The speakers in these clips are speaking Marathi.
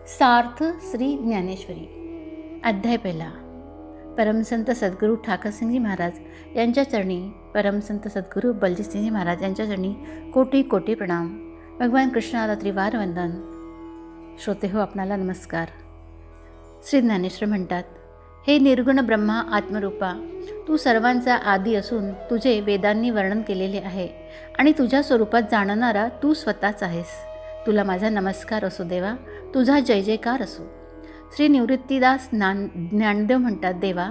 सार्थ श्री ज्ञानेश्वरी अध्याय पहिला. परमसंत सद्गुरू ठाकरसिंगजी महाराज यांच्या चरणी, परमसंत सद्गुरू बलजीतसिंगजी महाराज यांच्या चरणी कोटी कोटी प्रणाम. भगवान कृष्णाला त्रिवार वंदन. श्रोते हो, आपणाला नमस्कार. श्री ज्ञानेश्वर म्हणतात, हे निर्गुण ब्रह्मा आत्मरूपा, तू सर्वांचा आदी असून तुझे वेदांनी वर्णन केलेले आहे आणि तुझ्या स्वरूपात जाणणारा तू स्वतःच आहेस. तुला माझा नमस्कार असो देवा, तुझा जय जयकार असो. श्री निवृत्तीदास ज्ञानदेव म्हणतात, देवा,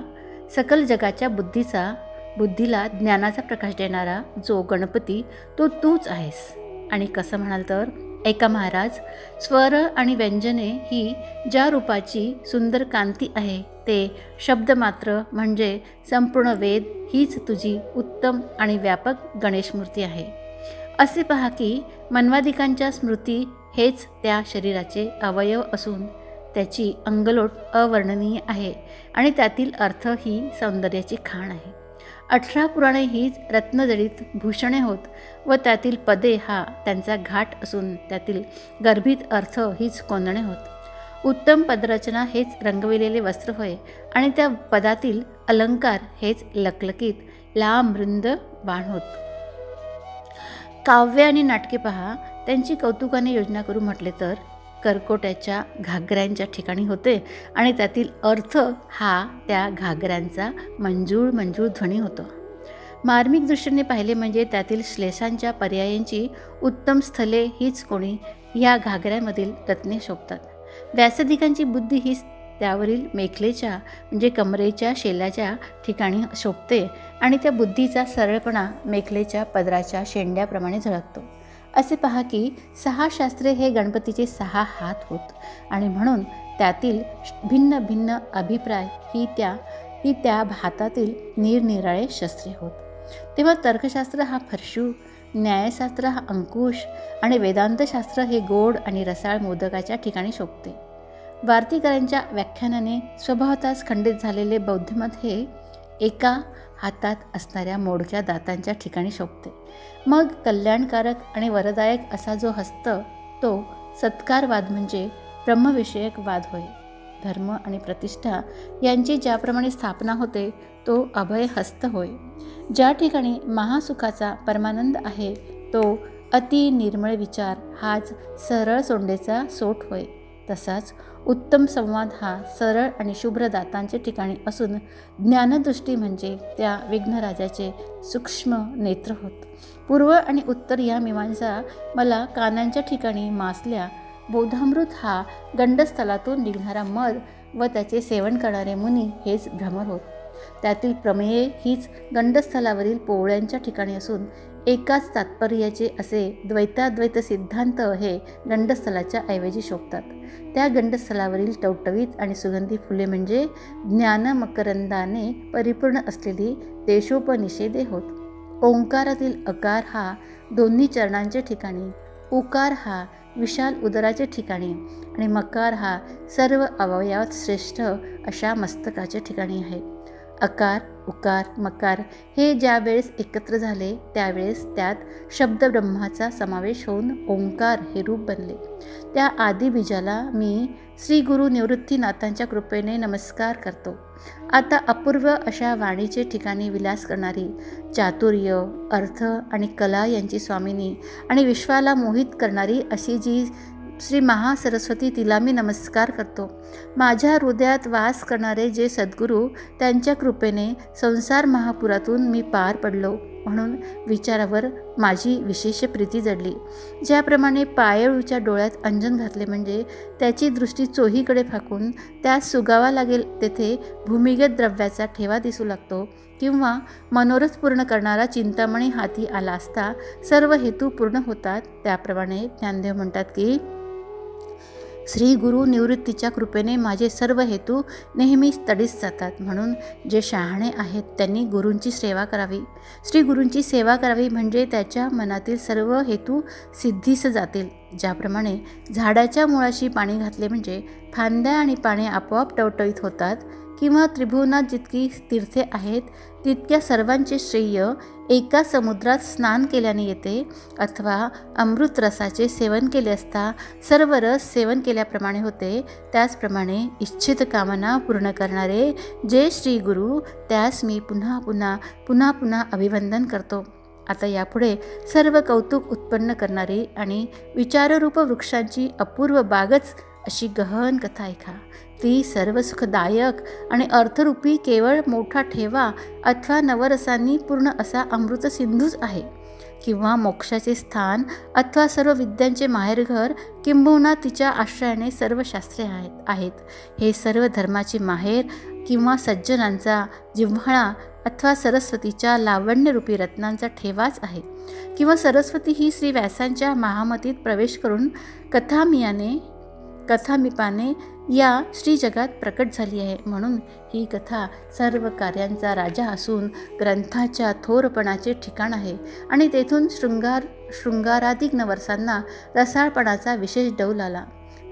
सकल जगाच्या बुद्धीला ज्ञानाचा प्रकाश देणारा जो गणपती तो तूच आहेस. आणि कसं म्हणाल तर, ऐका महाराज, स्वर आणि व्यंजने ही ज्या रूपाची सुंदर कांती आहे ते शब्द मात्र म्हणजे संपूर्ण वेद हीच तुझी उत्तम आणि व्यापक गणेशमूर्ती आहे. असे पहा की मन्वादिकांच्या स्मृती हेच त्या शरीराचे अवयव असून त्याची अंगलोट अवर्णनीय आहे आणि त्यातील अर्थ ही सौंदर्याची खाण आहे. 18 पुराणे हीच रत्नजडित भूषणे होत व त्यातील पदे हा त्यांचा घाट असून त्यातील गर्भित अर्थ हीच कोंदणे होत. उत्तम पदरचना हेच रंगविलेले वस्त्र होय आणि त्या पदातील अलंकार हेच लकलकीत लांब रुंद बाण होत. काव्य आणि नाटके पहा, त्यांची कौतुकाने योजना करू म्हटले तर करकोट्याच्या घागऱ्यांच्या ठिकाणी होते आणि त्यातील अर्थ हा त्या घागऱ्यांचा मंजूळ ध्वनी होतो. मार्मिक दृष्टीने पाहिले म्हणजे त्यातील श्लेषांच्या पर्यायांची उत्तम स्थले हीच कोणी ह्या घागऱ्यामधील रत्ने शोभतात. व्यासधिकांची बुद्धी हीच त्यावरील मेखलेच्या म्हणजे कमरेच्या शेल्याच्या ठिकाणी शोभते आणि त्या बुद्धीचा सरळपणा मेखलेच्या पदराच्या शेंड्याप्रमाणे झळकतो. असे पहा की 6 शास्त्रे हे गणपतीचे 6 हात होत आणि म्हणून त्यातील भिन्न भिन्न अभिप्राय ही त्या हातातील निरनिराळे शस्त्रे होत. तेव्हा तर्कशास्त्र हा फरशू, न्यायशास्त्र हा अंकुश आणि वेदांतशास्त्र हे गोड आणि रसाळ मोदकाच्या ठिकाणी शोभते. वार्तिकारांच्या व्याख्यानाने स्वभावताच खंडित झालेले बौद्धमत हे एका हातात असणाऱ्या मोडक्या दातांच्या ठिकाणी शोभते. मग कल्याणकारक आणि वरदायक असा जो हस्त तो सत्कारवाद म्हणजे ब्रह्मविषयक वाद होय. धर्म आणि प्रतिष्ठा यांची ज्याप्रमाणे स्थापना होते तो अभय हस्त होय. ज्या ठिकाणी महासुखाचा परमानंद आहे तो अति निर्मळ विचार हाच सरळ सोंडेचा सोट होय. तसाच उत्तम संवाद हा सरळ आणि शुभ्र दातांचे ठिकाणी असून ज्ञानदृष्टी म्हणजे त्या विघ्नराजाचे सूक्ष्म नेत्र होत. पूर्व आणि उत्तर या मीमांसा मला कानांच्या ठिकाणी मासल्या. बोधामृत हा गंडस्थलातून निघणारा मध व त्याचे सेवन करणारे मुनी हेच भ्रमर होत. त्यातील प्रमेये हीच गंडस्थलावरील पोवळ्यांच्या ठिकाणी असून एकाच तात्पर्याचे असे द्वैताद्वैत सिद्धांत हे गंडस्थलाच्या ऐवजी शोभतात. त्या गंडस्थलावरील टवटवीत आणि सुगंधी फुले म्हणजे ज्ञानमकरंदाने परिपूर्ण असलेली देशोपनिषेधे होत. ओंकारातील अकार हा दोन्ही चरणांच्या ठिकाणी, उकार हा विशाल उदराच्या ठिकाणी आणि मकार हा सर्व अवयवात श्रेष्ठ अशा मस्तकाच्या ठिकाणी आहे. अकार, उकार, मकार हे ज्या वेळेस एकत्र झाले त्यावेळेस त्यात शब्द ब्रह्माचा समावेश होऊन ओंकार हे रूप बनले. त्या आदिबीजाला मी श्री गुरु निवृत्तीनाथांच्या कृपेने नमस्कार करतो. आता अपूर्व अशा वाणीचे ठिकाणी विलास करणारी, चातुर्य, अर्थ आणि कला यांची स्वामिनी आणि विश्वाला मोहित करणारी अशी जी श्री महासरस्वती तिला मी नमस्कार करतो. माझ्या हृदयात वास करणारे जे सद्गुरू त्यांच्या कृपेने संसार महापुरातून मी पार पडलो म्हणून विचारावर माझी विशेष प्रीती जडली. ज्याप्रमाणे पायळूच्या डोळ्यात अंजन घातले म्हणजे त्याची दृष्टी चोहीकडे फाकून त्यास सुगावा लागेल तेथे भूमिगत द्रव्याचा ठेवा दिसू लागतो किंवा मनोरथ पूर्ण करणारा चिंतामणी हाती आला असता सर्व हेतू पूर्ण होतात, त्याप्रमाणे ज्ञानदेव म्हणतात की श्री गुरु निवृत्तीच्या कृपेने माझे सर्व हेतू नेहमी तडीस जातात. म्हणून जे शहाणे आहेत त्यांनी गुरूंची सेवा करावी. श्री गुरूंची सेवा करावी म्हणजे त्याच्या मनातील सर्व हेतू सिद्धीस जातील. ज्याप्रमाणे झाडाच्या मुळाशी पाणी घातले म्हणजे फांद्या आणि पाने आपोआप टवटवीत होतात किंवा त्रिभुवनात जितकी तीर्थे आहेत तितक्या सर्वांचे श्रेय एका समुद्रात स्नान केल्याने येते, अथवा अमृत रसाचे सेवन केले असता सर्व रस सेवन केल्याप्रमाणे होते. त्याचप्रमाणे इच्छित कामना पूर्ण करणारे जे श्री गुरु, त्यास मी पुन्हा पुन्हा अभिवंदन करतो. आता यापुढे सर्व कौतुक उत्पन्न करणारी आणि विचाररूप वृक्षांची अपूर्व बागच अशी गहन कथा ऐका. ती सर्व सुखदायक आणि अर्थरूपी केवळ मोठा ठेवा अथवा नवरसांनी पूर्ण असा अमृत सिंधूच आहे, किंवा मोक्षाचे स्थान अथवा सर्व विद्यांचे माहेरघर, किंबहुना तिच्या आश्रयाने सर्व शास्त्रे आहेत. हे सर्व धर्माची माहेर किंवा सज्जनांचा जिव्हाळा अथवा सरस्वतीच्या लावण्यरूपी रत्नांचा ठेवाच आहे, किंवा सरस्वती ही श्री व्यासांच्या महामतीत प्रवेश करून कथामिपाने या श्री जगात प्रकट झाली आहे. म्हणून ही कथा सर्व कार्यांचा राजा असून ग्रंथाच्या थोरपणाचे ठिकाण आहे, आणि तेथून शृंगाराधिक नवरसांना रसाळपणाचा विशेष डौल आला.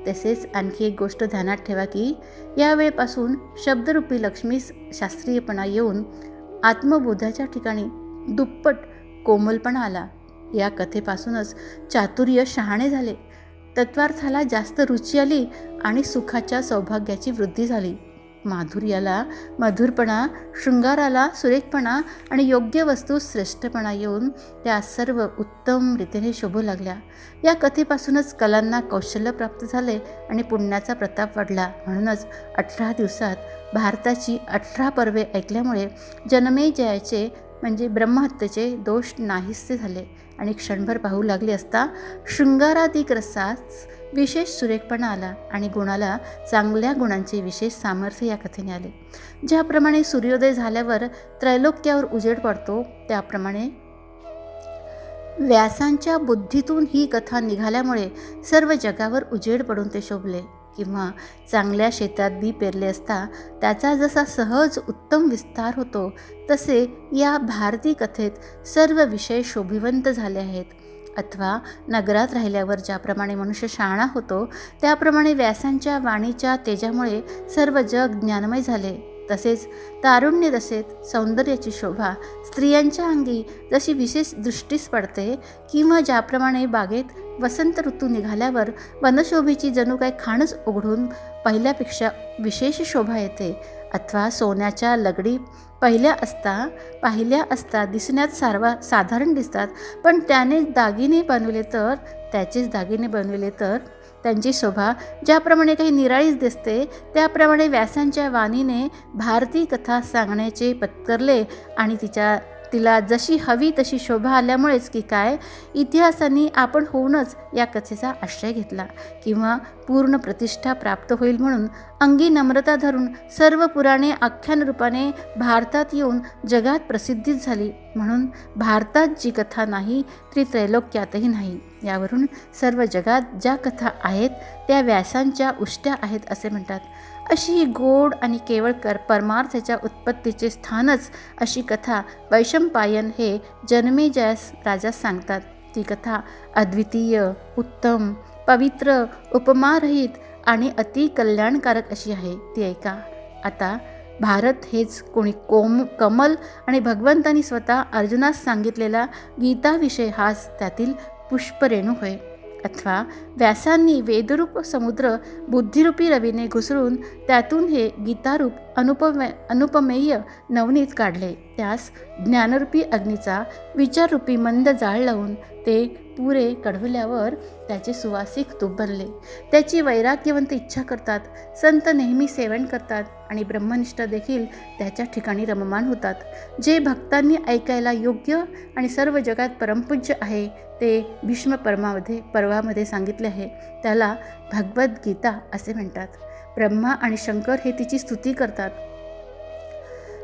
तसेच आणखी एक गोष्ट ध्यानात ठेवा की यावेळेपासून शब्दरूपी लक्ष्मीस शास्त्रीयपणा येऊन आत्मबोधाच्या ठिकाणी दुप्पट कोमलपणा आला. या कथेपासूनच चातुर्य शहाणे झाले, तत्वार्थाला जास्त रुची आली आणि सुखाच्या सौभाग्याची वृद्धी झाली. माधुर्याला मधुरपणा, शृंगाराला सुरेखपणा आणि योग्य वस्तू श्रेष्ठपणा येऊन त्या सर्व उत्तम रीतीने शोभू लागल्या. या कथेपासूनच कलांना कौशल्य प्राप्त झाले आणि पुण्याचा प्रताप वाढला. म्हणूनच 18 दिवसात भारताची 18 पर्वे ऐकल्यामुळे जन्मेजयाचे म्हणजे ब्रह्महत्येचे दोष नाहीसे झाले, आणि क्षणभर पाहू लागले असता शृंगाराधिक रसास विशेष सुरेखपणा आला, आणि गुणाला चांगल्या गुणांचे विशेष सामर्थ्य या कथेने आले. ज्याप्रमाणे सूर्योदय झाल्यावर त्रैलोक्यावर उजेड पडतो, त्याप्रमाणे व्यासांच्या बुद्धीतून ही कथा निघाल्यामुळे सर्व जगावर उजेड पडून ते शोभले. किंवा चांगल्या शेतात बी पेरले असता त्याचा जसा सहज उत्तम विस्तार होतो, तसे या भारती कथेत सर्व विषय शोभिवंत झाले आहेत. अथवा नगरात राहिल्यावर ज्याप्रमाणे मनुष्य शहाणा होतो, त्याप्रमाणे व्यासांच्या वाणीच्या तेजामुळे सर्व जग ज्ञानमय झाले. तसेच तारुण्य दशेत सौंदर्याची शोभा स्त्रियांच्या अंगी जशी विशेष दृष्टीस पडते, किंवा ज्याप्रमाणे बागेत वसंत ऋतू निघाल्यावर वनशोभेची जणू काय खाणच उघडून पहिल्यापेक्षा विशेष शोभा येते, अथवा सोन्याच्या लगडी पाहिल्या असता दिसण्यात साधारण दिसतात, पण त्याचेच दागिने बनविले तर त्यांची शोभा ज्याप्रमाणे काही निराळीच दिसते, त्याप्रमाणे व्यासांच्या वाणीने भारती कथा सांगण्याचे पत्करले, आणि तिला जशी हवी तशी शोभा आल्यामुळेच की काय इतिहासांनी आपण होऊनच या कथेचा आश्रय घेतला, किंवा पूर्ण प्रतिष्ठा प्राप्त होईल म्हणून अंगी नम्रता धरून सर्व पुराणे आख्यान रूपाने भारतात येऊन जगात प्रसिद्धीच झाली. म्हणून भारतात जी कथा नाही ती त्रैलोक्यातही नाही. यावरून सर्व जगात ज्या कथा आहेत त्या व्यासांच्या उष्ट्या आहेत असे म्हणतात. अशी ही गोड आणि केवळ परमार्थाच्या उत्पत्तीचे स्थानच अशी कथा वैशंपायन हे जन्मेजयास राजास सांगतात. ती कथा अद्वितीय, उत्तम, पवित्र, उपमारहित आणि अति कल्याणकारक अशी आहे. ती ऐका. आता भारत हेच कोणी कमल आणि भगवंतांनी स्वतः अर्जुनास सांगितलेला गीताविषय हाच त्यातील पुष्परेणू होय. अथवा व्यासांनी वेदरूप समुद्र बुद्धिरूपी रवीने घुसळून त्यातून हे गीतारूप अनुपमेय नवनीत काढले. त्यास ज्ञानरूपी अग्नीचा विचाररूपी मंद जाळ लावून ते पुरे कढवल्यावर त्याचे सुवासिक तूप बनले. त्याची वैराग्यवंत इच्छा करतात, संत नेहमी सेवन करतात, आणि ब्रह्मनिष्ठ देखील त्याच्या ठिकाणी रममाण होतात. जे भक्तांनी ऐकायला योग्य आणि सर्व जगात परमपूज्य आहे ते भीष्म पर्वामध्ये सांगितले आहे. त्याला भगवद्गीता असे म्हणतात. ब्रह्मा आणि शंकर हे तिची स्तुती करतात.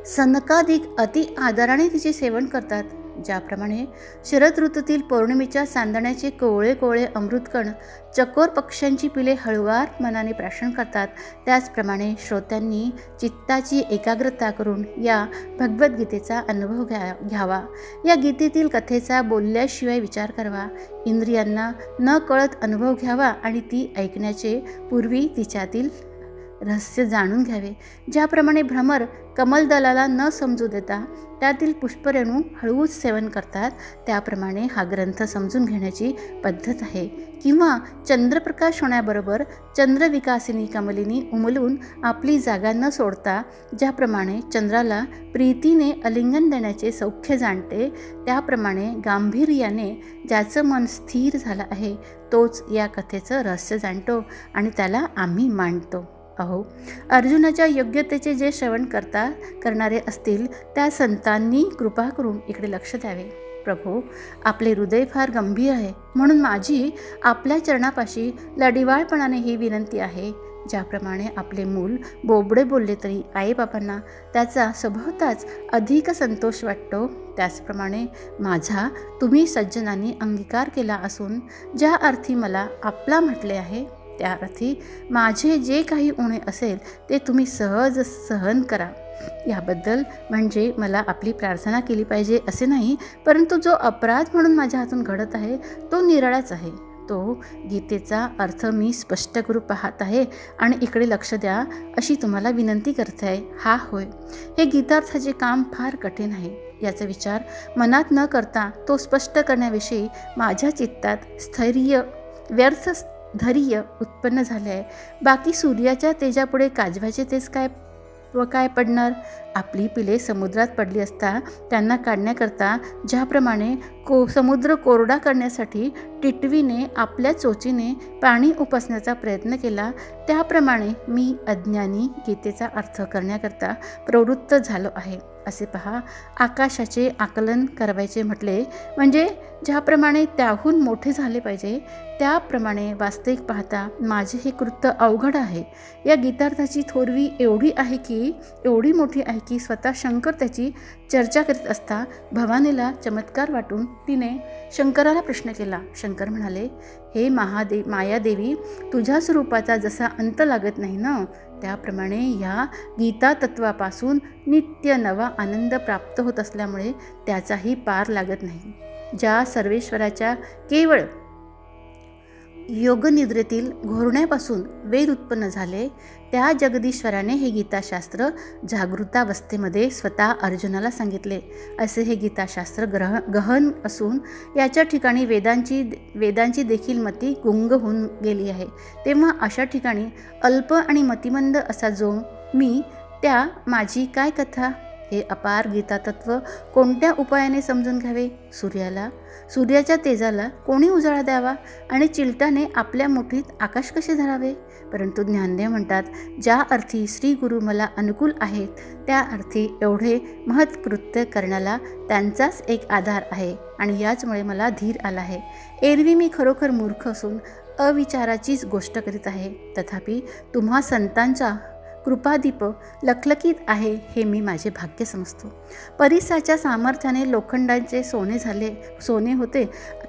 सनकाधिक अति आदराने तिचे सेवन करतात. ज्याप्रमाणे शरद ऋतूतील पौर्णिमेच्या चांदण्याचे कोवळे कोवळे अमृतकण चकोर पक्ष्यांची पिले हळुवार मनाने प्राशन करतात, त्याचप्रमाणे श्रोत्यांनी चित्ताची एकाग्रता करून या भगवद्गीतेचा अनुभव घ्यावा. या गीतेतील कथेचा बोलल्याशिवाय विचार करावा. इंद्रियांना न कळत अनुभव घ्यावा आणि ती ऐकण्याचे पूर्वी तिच्यातील रहस्य जाणून घ्यावे. ज्याप्रमाणे भ्रमर कमलदलाला न समजू देता त्यातील पुष्परेणू हळूच सेवन करतात, त्याप्रमाणे हा ग्रंथ समजून घेण्याची पद्धत आहे. किंवा चंद्रप्रकाश होण्याबरोबर चंद्रविकासिनी कमलिनी उमलून आपली जागा न सोडता ज्याप्रमाणे चंद्राला प्रीतीने आलिंगन देण्याचे सौख्य जाणते, त्याप्रमाणे गांभीर्याने ज्याचं मन स्थिर झालं आहे तोच या कथेचं रहस्य जाणतो आणि त्याला आम्ही मांडतो. अहो, अर्जुनाच्या योग्यतेचे जे श्रवण करणारे असतील त्या संतांनी कृपा करून इकडे लक्ष द्यावे. प्रभू, आपले हृदय फार गंभीर आहे, म्हणून माझी आपल्या चरणापाशी लढिवाळपणाने ही विनंती आहे. ज्याप्रमाणे आपले मूल बोबडे बोलले तरी आईबापांना त्याचा स्वभावताच अधिक संतोष वाटतो, त्याचप्रमाणे माझा तुम्ही सज्जनांनी अंगीकार केला असून ज्या अर्थी मला आपला म्हटले आहे त्या अर्थी माझे जे काही उणे असेल ते तुम्ही सहज सहन करा. याबद्दल म्हणजे मला आपली प्रार्थना केली पाहिजे असे नाही, परंतु जो अपराध म्हणून माझ्या हातून घडत आहे तो निराळाच आहे. तो गीतेचा अर्थ मी स्पष्ट करू पाहत आहे आणि इकडे लक्ष द्या अशी तुम्हाला विनंती करते आहे. हा होय, हे गीतार्थाचे काम फार कठीण आहे. याचा विचार मनात न करता तो स्पष्ट करण्याविषयी माझ्या चित्तात स्थैर्य व्यर्थ धैर्य उत्पन्न झाले आहे. बाकी सूर्याच्या तेजापुढे काजव्याचे तेच काय पडणार. आपली पिले समुद्रात पडली असता त्यांना काढण्याकरता ज्याप्रमाणे समुद्र कोरडा करण्यासाठी टिटवीने आपल्या चोचीने पाणी उपसण्याचा प्रयत्न केला, त्याप्रमाणे मी अज्ञानी गीतेचा अर्थ करण्याकरता प्रवृत्त झालो आहे. असे पहा, आकाशाचे आकलन करायचे म्हटले म्हणजे ज्याप्रमाणे त्याहून मोठे झाले पाहिजे त्याप्रमाणे वास्तविक पाहता माझे हे कृत्य अवघड आहे. या गीतार्थाची थोरवी एवढी मोठी आहे की स्वतः शंकर त्याची चर्चा करीत असता भवानीला चमत्कार वाटून तिने शंकराला प्रश्न केला. शंकर म्हणाले, हे मायादेवी, तुझ्या स्वरूपाचा जसा अंत लागत नाही ना, त्याप्रमाणे ह्या गीता तत्वापासून नित्य नवा आनंद प्राप्त होत असल्यामुळे त्याचाही पार लागत नाही. ज्या सर्वेश्वराच्या केवळ योगनिद्रेतील घोरण्यापासून वेद उत्पन्न झाले, त्या जगदीश्वराने हे गीताशास्त्र जागृतावस्थेमध्ये स्वतः अर्जुनाला सांगितले. असे हे गीताशास्त्र गहन असून याच्या ठिकाणी वेदांची देखील मती गुंग होऊन गेली आहे. तेव्हा अशा ठिकाणी अल्प आणि मतिमंद असा जो मी, त्या माझी काय कथा. हे अपार गीतातत्व कोणत्या उपायाने समजून घ्यावे. सूर्याच्या तेजाला कोणी उजाळा द्यावा आणि चिलटाने आपल्या मुठीत आकाश कसे धरावे. परंतु ज्ञानदेव म्हणतात, ज्या अर्थी श्री गुरु मला अनुकूल आहेत त्या अर्थी एवढे महत्कृत्य करण्याला त्यांचाच एक आधार आहे आणि याचमुळे मला धीर आला आहे. एरवी मी खरोखर मूर्ख असून अविचाराचीच गोष्ट करीत आहे, तथापि तुम्हा संतांचा कृपादीप लखलखीत आहे हे मी माझे भाग्य समजतो. परिसाच्या सामर्थ्याने लोखंडाचे सोने होते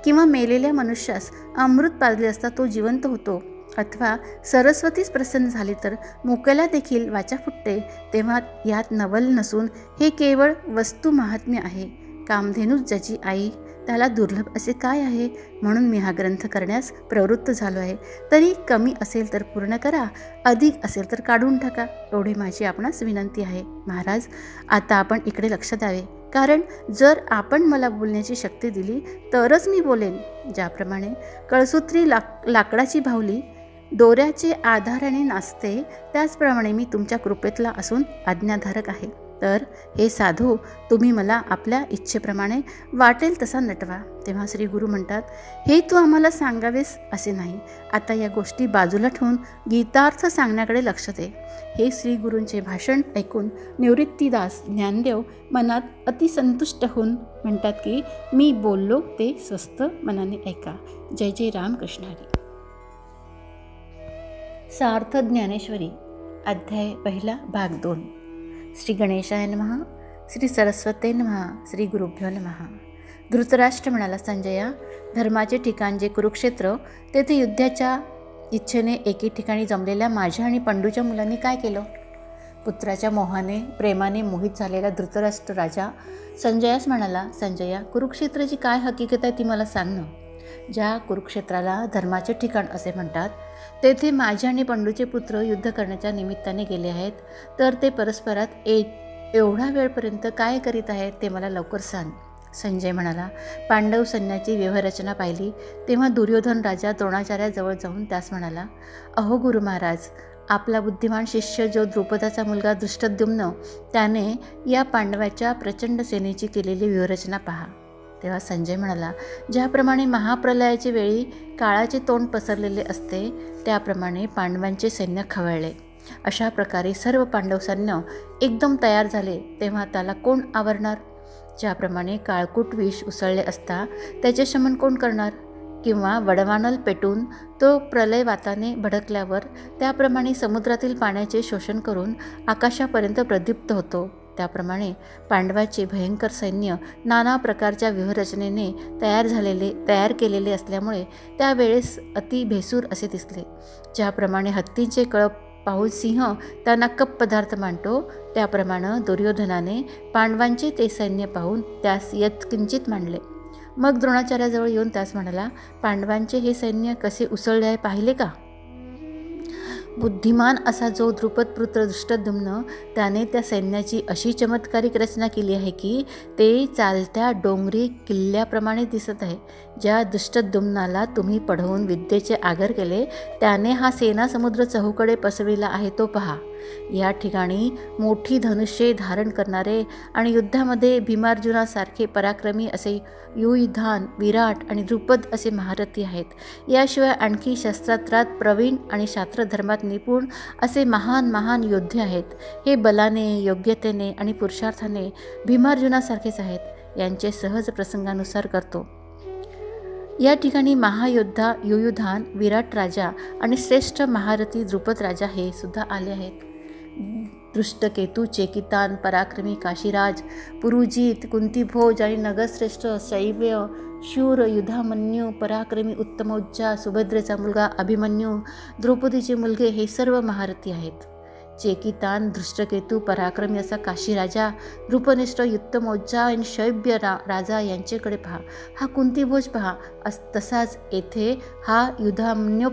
किंवा मेलेल्या मनुष्यास अमृत पाजले असता तो जिवंत होतो, अथवा सरस्वतीच प्रसन्न झाली तर मुक्याला देखील वाचा फुटते. तेव्हा यात नवल नसून हे केवळ वस्तू महात्म्य आहे. कामधेनूच ज्याची आई त्याला दुर्लभ असे काय आहे. म्हणून मी हा ग्रंथ करण्यास प्रवृत्त झालो आहे. तरी कमी असेल तर पूर्ण करा, अधिक असेल तर काढून टाका, एवढी माझी आपणास विनंती आहे. महाराज, आता आपण इकडे लक्ष द्यावे, कारण जर आपण मला बोलण्याची शक्ती दिली तरच मी बोलेन. ज्याप्रमाणे कळसूत्री लाकडाची बाहुली दोऱ्याचे आधाराने नाचते, त्याचप्रमाणे मी तुमच्या कृपेतला असून आज्ञाधारक आहे. तर हे साधू, तुम्ही मला आपल्या इच्छेप्रमाणे वाटेल तसा नटवा. तेव्हा श्री गुरु म्हणतात, हे तू आम्हाला सांगावेस असे नाही. आता या गोष्टी बाजूला ठेवून गीतार्थ सांगण्याकडे लक्ष दे. हे श्री गुरूंचे भाषण ऐकून निवृत्तीदास ज्ञानदेव मनात अतिसंतुष्ट होऊन म्हणतात की मी बोललो ते स्वस्त मनाने ऐका. जय जय रामकृष्ण हरी. सार्थ ज्ञानेश्वरी अध्याय 1 भाग 2. श्री गणेशाय नमः. श्री सरस्वते नमः. श्री गुरुभ्यो नमः. धृतराष्ट्र म्हणाला, संजया, धर्माचे ठिकाण जे कुरुक्षेत्र, तेथे युद्धाच्या इच्छेने एके ठिकाणी जमलेल्या माझ्या आणि पंडूच्या मुलांनी काय केलं. पुत्राच्या मोहाने प्रेमाने मोहित झालेला धृतराष्ट्र राजा संजयास म्हणाला, संजया, कुरुक्षेत्राची काय हकीकत आहे ती मला सांग ना. ज्या कुरुक्षेत्राला धर्माचे ठिकाण असे म्हणतात तेथे माझे आणि पंडूचे पुत्र युद्ध करण्याच्या निमित्ताने गेले आहेत, तर ते परस्परात एवढा वेळपर्यंत काय करीत आहेत ते मला लवकर सांग. संजय म्हणाला. पांडव सैन्याची व्यूहरचना पाहिली तेव्हा दुर्योधन राजा द्रोणाचार्याजवळ जाऊन त्यास म्हणाला, अहो गुरु महाराज, आपला बुद्धिमान शिष्य जो द्रुपदाचा मुलगा धृष्टद्युम्न, त्याने या पांडवाच्या प्रचंड सेनेची केलेली व्यूहरचना पहा. तेव्हा संजय म्हणाला, ज्याप्रमाणे महाप्रलयाच्या वेळी काळाचे तोंड पसरलेले असते त्याप्रमाणे पांडवांचे सैन्य खवळले. अशा प्रकारे सर्व पांडव सैन्य एकदम तयार झाले तेव्हा त्याला कोण आवरणार? ज्याप्रमाणे काळकूट विष उसळले असता त्याचे शमन कोण करणार? किंवा वडवानल पेटून तो प्रलय वाताने भडकल्यावर त्याप्रमाणे समुद्रातील पाण्याचे शोषण करून आकाशापर्यंत प्रदीप्त होतो, त्याप्रमाणे पांडवाचे भयंकर सैन्य नाना प्रकारच्या व्यूहरचनेने तयार केलेले असल्यामुळे त्यावेळेस अति भेसूर असे दिसले. ज्याप्रमाणे हत्तीचे कळप पाहून सिंह त्यांना कप पदार्थ मांडतो, त्याप्रमाणे दुर्योधनाने पांडवांचे ते सैन्य पाहून त्यास यत्किंचित मांडले. मग द्रोणाचार्याजवळ येऊन त्यास म्हणाला, पांडवांचे हे सैन्य कसे उसळले आहे पाहिले का? बुद्धिमान असा जो द्रुपदपुत्र धृष्टद्युम्न, त्याने त्या सैन्याची अशी चमत्कारिक रचना केली आहे की ते चालत्या डोंगरी किल्ल्याप्रमाणे दिसत आहे. ज्या धृष्टद्युम्नाला तुम्ही पढवून विद्येचे आगर केले त्याने हा सेना समुद्र चहूकडे पसरविला आहे तो पहा. या ठिकाणी मोठी धनुष्ये धारण करणारे आणि युद्धामध्ये भीमार्जुनासारखे पराक्रमी असे युयुधान, विराट आणि द्रुपद असे महारथी आहेत. याशिवाय आणखी शस्त्रास्त्रात प्रवीण आणि शास्त्रधर्मात निपुण असे महान महान योद्धे आहेत. हे बलाने, योग्यतेने आणि पुरुषार्थाने भीमार्जुनासारखेच आहेत. यांचे सहज प्रसंगानुसार करतो. या ठिकाणी महायोद्धा युयुधान, विराट राजा आणि श्रेष्ठ महारथी द्रुपद राजा हे सुद्धा आले आहेत. दृष्टकेतू, चेकितान, पराक्रमी काशीराज, पुरुजित, कुंतीभोज आणि नगरश्रेष्ठ शैव्य, शूर, युधामन्यू, पराक्रमी उत्तमोज्जा, सुभद्रेचा मुलगा अभिमन्यू, द्रौपदीचे मुलगे हे सर्व महारथी आहेत. चेकितान, दृष्टकेतू, पराक्रमी असा काशीराजा, नृपनिष्ठ, उत्तमोज्जा आणि शैव्य राजा यांच्याकडे पहा. हा कुंतीभोज पहा. तसाच येथे हा युधामन्यू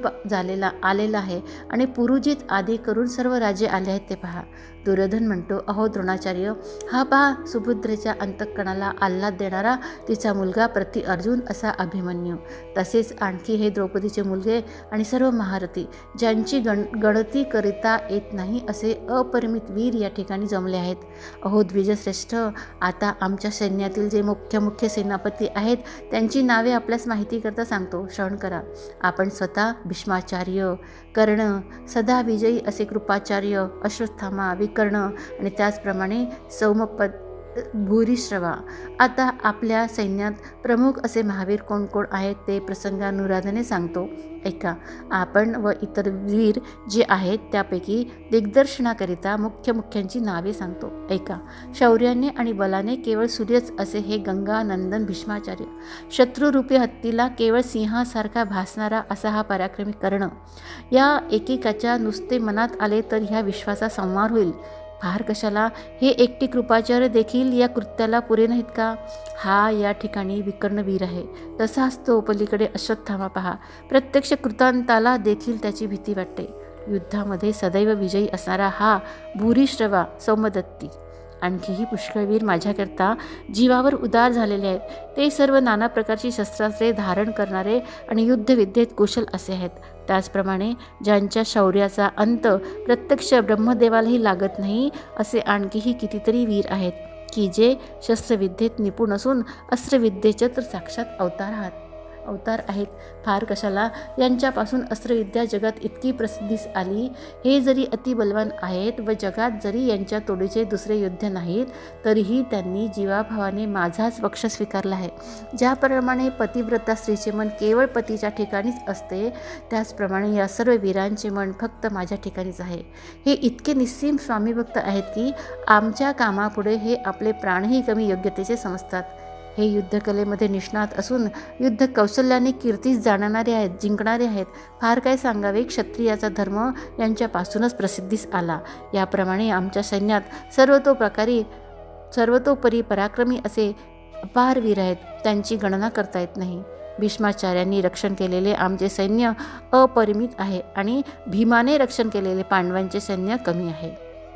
आलेला आहे आणि पुरुजित आदी करून सर्व राजे आले आहेत ते पहा. दुर्योधन म्हणतो, अहो द्रोणाचार्य, हा पहा सुभद्रेच्या अंतःकरणाला आल्हाद देणारा तिचा मुलगा प्रति अर्जुन असा अभिमन्यू. तसेच आणखी हे द्रौपदीचे मुलगे आणि सर्व महारथी ज्यांची गणती करिता येत नाही असे अपरिमित वीर या ठिकाणी जमले आहेत. अहो द्विजश्रेष्ठ, आता आमच्या सैन्यातील जे मुख्य सेनापती आहेत त्यांची नावे आपल्यास माहिती करता सांगतो, श्रवण करा. आपण स्वतः भीष्माचार्य, कर्ण, सदा विजयी असे कृपाचार्य, अश्वत्थामा, विकर्ण आणि त्याचप्रमाणे सौमपद, भूरिश्रवा. आता आपल्या सैन्यात प्रमुख असे महावीर कोण कोण आहेत ते प्रसंगानुराधाने सांगतो, ऐका. आपण व इतर वीर जे आहेत त्यापैकी दिग्दर्शनाकरिता मुख्यांची नावे सांगतो, ऐका. शौर्याने आणि बलाने केवळ सूर्यच असे हे गंगानंदन भीष्माचार्य. शत्रुरूपी हत्तीला केवळ सिंहासारखा भासणारा असा हा पराक्रमी कर्ण. या एकेकाच्या नुसते मनात आले तर ह्या विश्वाचा संहार होईल. फार कशाला, हे एकटे कृपाचार्य देखील या कृत्याला पुरे नाहीत का? हा या ठिकाणी विकर्णवीर आहे. तसाच तो पलीकडे अश्वत्थामा पहा. प्रत्यक्ष कृतांताला देखील त्याची भीती वाटते. युद्धामध्ये सदैव विजयी असणारा हा भूरिश्रवा, सौमदत्ती. आणखीही पुष्कळवीर माझ्याकरता जीवावर उदार झालेले आहेत. ते सर्व नाना प्रकारची शस्त्रास्त्रे धारण करणारे आणि युद्धविद्येत कुशल असे आहेत. त्याचप्रमाणे ज्यांच्या शौर्याचा अंत प्रत्यक्ष ब्रह्मदेवालाही लागत नाही असे आणखीही कितीतरी वीर आहेत की जे शस्त्रविद्येत निपुण असून अस्त्रविद्येचे तर साक्षात अवतार आहेत. फार कशाला, यांच्यापासून अस्त्रविद्या जगात इतकी प्रसिद्धीस आली. हे जरी अतिबलवान आहेत व जगात जरी यांच्या तोडीचे दुसरे योद्धे नाहीत तरीही त्यांनी जीवाभावाने माझाच पक्ष स्वीकारला आहे. ज्याप्रमाणे पतिव्रता स्त्रीचे मन केवळ पतीच्या ठिकाणीच असते त्याचप्रमाणे या सर्व वीरांचे मन फक्त माझ्या ठिकाणीच आहे. हे इतके निस्सीम स्वामीभक्त आहेत की आमच्या कामापुढे हे आपले प्राणही कमी योग्यतेचे समजतात. हे युद्धकलेमध्ये निष्णात असून युद्ध कौशल्याने कीर्तीस जाणणारे आहेत, जिंकणारे आहेत. फार काय सांगावे, क्षत्रियाचा धर्म यांच्यापासूनच प्रसिद्धीस आला. याप्रमाणे आमच्या सैन्यात सर्वतोपरी पराक्रमी असे अपार वीर आहेत. त्यांची गणना करता येत नाही. भीष्माचार्यांनी रक्षण केलेले आमचे सैन्य अपरिमित आहे आणि भीमाने रक्षण केलेले पांडवांचे सैन्य कमी आहे.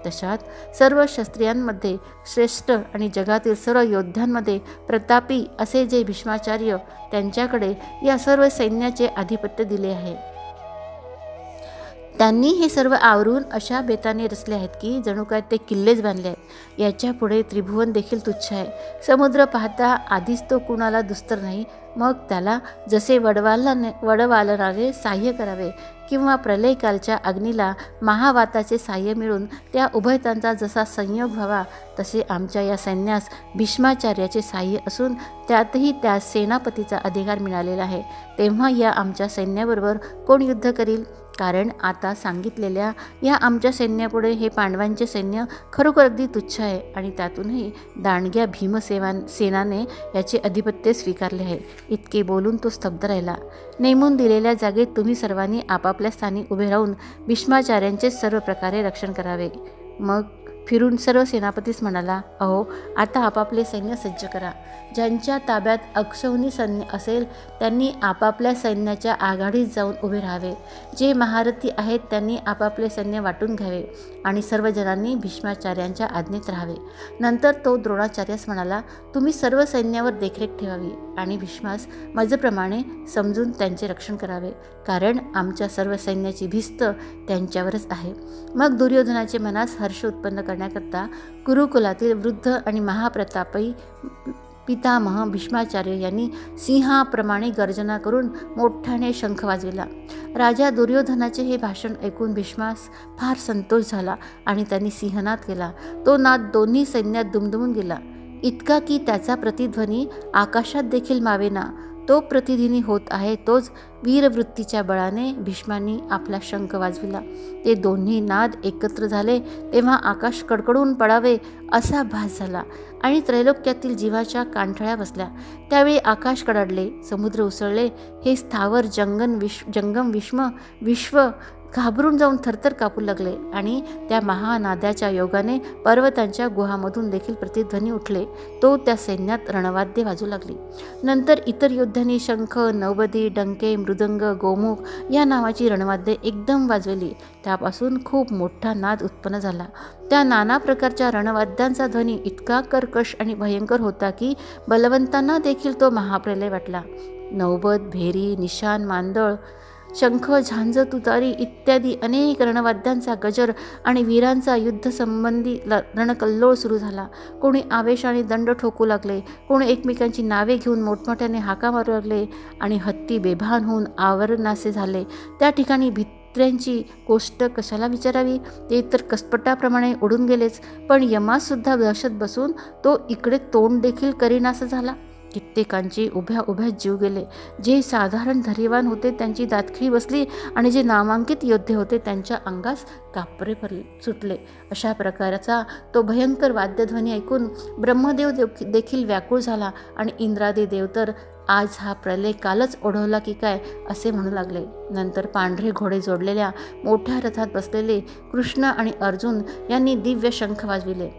तशात सर्व क्षत्रियांमध्ये श्रेष्ठ आणि जगातील सर्व योद्ध्यांमध्ये प्रतापी असे जे भीष्माचार्य, त्यांच्याकडे या सर्व सैन्याचे आधिपत्य दिले आहे. त्यांनी हे सर्व आवरून अशा बेताने रचले आहेत की जणू काय ते किल्लेच बांधले आहेत. याच्या पुढे त्रिभुवन देखील तुच्छ आहे. समुद्र पाहता आधीच तो कुणाला दुस्तर नाही, मग त्याला जसे वडवालनारे साह्य करावे किंवा प्रलयकालच्या अग्नीला महावाताचे साह्य मिळून त्या उभयतांचा जसा संयोग व्हावा, तसे आमच्या या सैन्यास भीष्माचार्याचे साह्य असून त्यातही त्या सेनापतीचा अधिकार मिळालेला आहे. तेव्हा या आमच्या सैन्याबरोबर कोण युद्ध करील? कारण आता सांगितलेल्या या आमच्या सैन्यापुढे हे पांडवांचे सैन्य खरोखर अगदी तुच्छ आहे आणि त्यातूनही दांडग्या सेनाने याचे आधिपत्य स्वीकारले आहे. इतके बोलून तो स्तब्ध राहिला. नेमून दिलेल्या जागेत तुम्ही सर्वांनी आपापल्या स्थानी उभे राहून भीष्माचार्यांचे सर्व प्रकारे रक्षण करावे. मग फिरून सर्व सेनापतीस म्हणाला, अहो, आता आपापले सैन्य सज्ज करा. ज्यांच्या ताब्यात अक्षौहिणी सैन्य असेल त्यांनी आपापल्या सैन्याच्या आघाडीत जाऊन उभे राहावे. जे महारथी आहेत त्यांनी आपापले सैन्य वाटून घ्यावे आणि सर्व जणांनी भीष्माचार्यांच्या आज्ञेत राहावे. नंतर तो द्रोणाचार्यास म्हणाला, तुम्ही सर्व सैन्यावर देखरेख ठेवावी आणि भीष्मास माझ्याप्रमाणे समजून त्यांचे रक्षण करावे, कारण आमच्या सर्व सैन्याची भिस्त त्यांच्यावरच आहे. मग दुर्योधनाचे मनास हर्ष उत्पन्न करण्याकरता कुरुकुलातील वृद्ध आणि महाप्रतापी पितामह भीष्माचार्य यांनी सिंहाप्रमाणे गर्जना करून मोठ्याने शंख वाजविला. राजा दुर्योधनाचे हे भाषण ऐकून भीष्मास फार संतोष झाला आणि त्यांनी सिंहनाद केला. तो नाद दोन्ही सैन्यात दुमदुमून गेला, इतका की त्याचा प्रतिध्वनी आकाशात देखील मावेना. तो प्रतिध्वनी होत आहे तोच वीरवृत्तीच्या बळाने भीष्मांनी आपला शंख वाजविला. ते दोन्ही नाद एकत्र झाले तेव्हा आकाश कडकडून पडावे असा भास झाला आणि त्रैलोक्यातील जीवाच्या कानठळ्या बसल्या. त्यावेळी आकाश कडाडले, समुद्र उसळले, हे स्थावर जंगम विश्व घाबरून जाऊन थरथर कापू लागले आणि त्या महानाद्याच्या योगाने पर्वतांच्या गुहामधून देखील प्रतिध्वनी उठले. तो त्या सैन्यात रणवाद्ये वाजू लागली. नंतर इतर योद्ध्यांनी शंख, नौबदी, डंके, मृदंग, गोमुख या नावाची रणवाद्ये एकदम वाजवली. त्यापासून खूप मोठा नाद उत्पन्न झाला. त्या नाना प्रकारच्या रणवाद्यांचा ध्वनी इतका कर्कश आणि भयंकर होता की बलवंतांना देखील तो महाप्रलय वाटला. नौबत, भेरी, निशाण, मांदळ, शंख, झांज, तुतारी इत्यादी अनेक रणवाद्यांचा गजर आणि वीरांचा युद्धसंबंधी रणकल्लोळ सुरू झाला. कोणी आवेशाने दंड ठोकू लागले, कोणी एकमेकांची नावे घेऊन मोठमोठ्याने हाका मारू लागले आणि हत्ती बेभान होऊन आवरणासे झाले. त्या ठिकाणी भित्र्यांची गोष्ट कशाला विचारावी, ते तर कसपटाप्रमाणे उडून गेलेच, पण यमासुद्धा दहशत बसून तो इकडे तोंड देखील करीनासा झाला. कित्येकांची उभ्या उभ्या जीव गेले. जे साधारण धैर्यवान होते त्यांची दातखिळी बसली आणि जे नामांकित योद्धे होते त्यांच्या अंगास कापरे सुटले. अशा प्रकारचा तो भयंकर वाद्यध्वनी ऐकून ब्रह्मदेव देखील व्याकुळ झाला आणि इंद्रादी देव तर आज हा प्रलय कालच ओढवला की काय असे म्हणू लागले. नंतर पांढरे घोडे जोडलेल्या मोठ्या रथात बसलेले कृष्ण आणि अर्जुन यांनी दिव्य शंख वाजविले.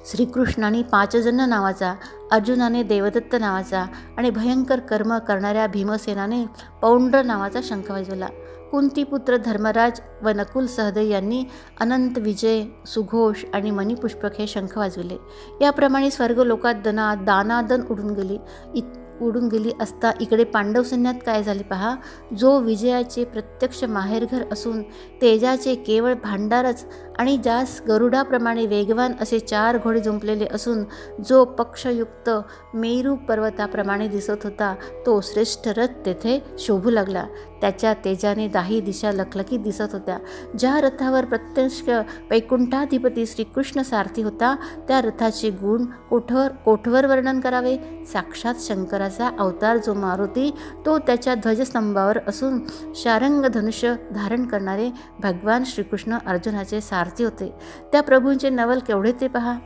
श्रीकृष्णाने 5 जण नावाचा, अर्जुनाने देवदत्त नावाचा आणि भयंकर कर्म करणाऱ्या भीमसेनाने पौंड्र नावाचा शंख वाजवला. कुंतीपुत्र धर्मराज व नकुल सहदेव यांनी अनंत विजय, सुघोष आणि मणिपुष्पक हे शंख वाजविले. याप्रमाणे स्वर्गलोकात दानादन उडून गेली असता इकडे पांडव सैन्यात काय झाले पहा. जो विजयाचे प्रत्यक्ष माहेरघर असून तेजाचे केवळ भांडारच आणि ज्यास गरुडाप्रमाणे वेगवान असे 4 घोडे जुंपलेले असून जो पक्षयुक्त मेरू पर्वताप्रमाणे दिसत होता, तो श्रेष्ठ रथ तेथे शोभू लागला. त्याच्या तेजाने 10 दिशा लखलखीत दिसत होत्या. ज्या रथावर प्रत्यक्ष वैकुंठाधिपती श्रीकृष्ण सारथी होता त्या रथाचे गुण कोठवर वर्णन करावे. साक्षात शंकराचा अवतार जो मारुती, तो त्याच्या ध्वजस्तंभावर असून शारंग धनुष्य धारण करणारे भगवान श्रीकृष्ण अर्जुनाचे सारथी होते. त्या प्रभूंचे नवल केवढे ते पहा.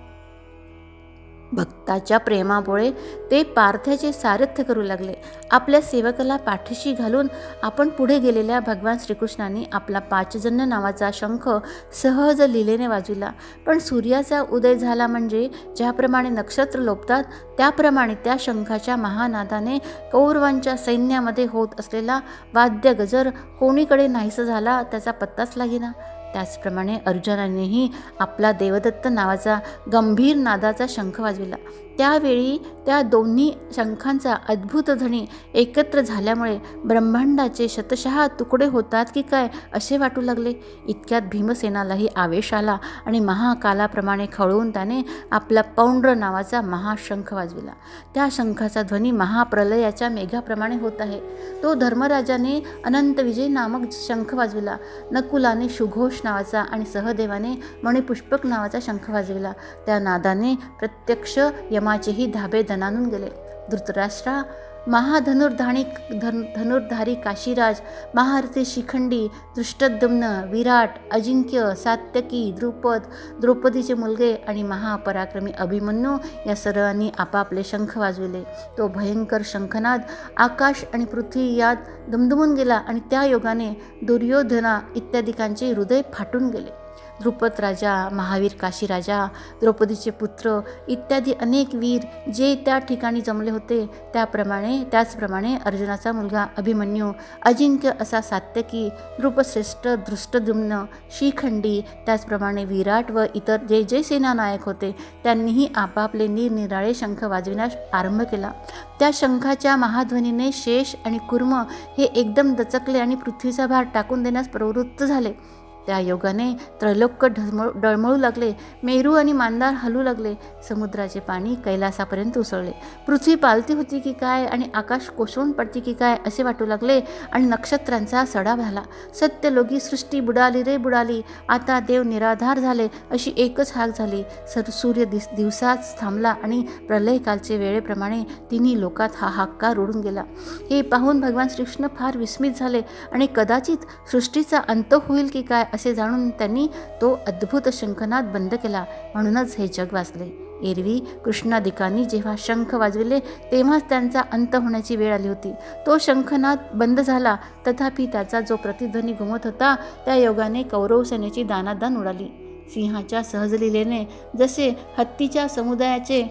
भक्ताच्या प्रेमामुळे ते पार्थ्याचे सारथ्य करू लागले. आपल्या सेवकाला पाठीशी घालून आपण पुढे गेलेल्या भगवान श्रीकृष्णांनी आपला पाचजन्य नावाचा शंख सहज लीलेने वाजविला. पण सूर्याचा उदय झाला म्हणजे ज्याप्रमाणे नक्षत्र लोपतात त्याप्रमाणे त्या शंखाच्या महानादाने कौरवांच्या सैन्यामध्ये होत असलेला वाद्य गजर कोणीकडे नाहीसा झाला त्याचा पत्ताच लागेना. त्याचप्रमाणे अर्जुनानेही आपला देवदत्त नावाचा गंभीर नादाचा शंख वाजविला. त्यावेळी त्या दोन्ही शंखांचा अद्भुत ध्वनी एकत्र झाल्यामुळे ब्रह्मांडाचे शतशः तुकडे होतात की काय असे वाटू लागले. इतक्यात भीमसेनालाही आवेश आला आणि महाकालाप्रमाणे खवळून त्याने आपला पौंड्र नावाचा महाशंख वाजविला. त्या शंखाचा ध्वनी महाप्रलयाच्या मेघाप्रमाणे होत आहे. तो धर्मराजाने अनंत विजय नामक शंख वाजविला. नकुलाने सुघोष नावाचा आणि सहदेवाने मणिपुष्पक नावाचा शंख वाजविला. त्या नादाने प्रत्यक्ष यमाचेही धाबे दणाणून गेले. धृतराष्ट्रा, धनुर्धारी काशीराज, महारथी शिखंडी, दृष्टद्युम्न, विराट, अजिंक्य, सात्यकी, द्रौपदीचे मुलगे आणि महापराक्रमी अभिमन्यू या सर्वांनी आपापले शंख वाजविले. तो भयंकर शंखनाद आकाश आणि पृथ्वी यात दुमदुमून गेला आणि त्या योगाने दुर्योधना इत्यादिकांचे हृदय फाटून गेले. द्रुपद राजा, महावीर काशीराजा, द्रौपदीचे पुत्र इत्यादी अनेक वीर जे त्या ठिकाणी जमले होते त्याचप्रमाणे अर्जुनाचा मुलगा अभिमन्यू, अजिंक्य असा सात्यकी, द्रुपश्रेष्ठ दृष्टद्युम्न, शिखंडी, त्याचप्रमाणे विराट व इतर जे जे सेनानायक होते त्यांनीही आपापले निरनिराळे शंख वाजविण्यास आरंभ केला. त्या शंखाच्या महाध्वनीने शेष आणि कुर्म हे एकदम दचकले आणि पृथ्वीचा भार टाकून देण्यास प्रवृत्त झाले. त्या योगाने त्रैलोक्य डळमळू लागले. मेरू आणि मांदार हलू लागले. समुद्राचे पाणी कैलासापर्यंत उसळले. पृथ्वी पालती होती की काय आणि आकाश कोसळून पडते की काय असे वाटू लागले आणि नक्षत्रांचा सडा झाला. सत्यलोकी सृष्टी बुडाली रे बुडाली, आता देव निराधार झाले अशी एकच हाक झाली. सूर्य दिवसाच थांबला आणि प्रलयकालचे वेळेप्रमाणे तिन्ही लोकात हा हाक्कार उडून गेला. हे पाहून भगवान श्रीकृष्ण फार विस्मित झाले आणि कदाचित सृष्टीचा अंत होईल की काय असे जाणून त्यांनी तो अद्भुत शंखनाद बंद केला. म्हणूनच हे जग वाचले. एरवी कृष्णादिकांनी जेव्हा शंख वाजविले तेव्हाच त्यांचा अंत होण्याची वेळ आली होती. तो शंखनाद बंद झाला, तथापि त्याचा जो प्रतिध्वनी घुमत होता त्या योगाने कौरव सेनेची दानादान उडाली. सिंहाच्या सहजलीलेने जसे हत्तीच्या समुदायाचे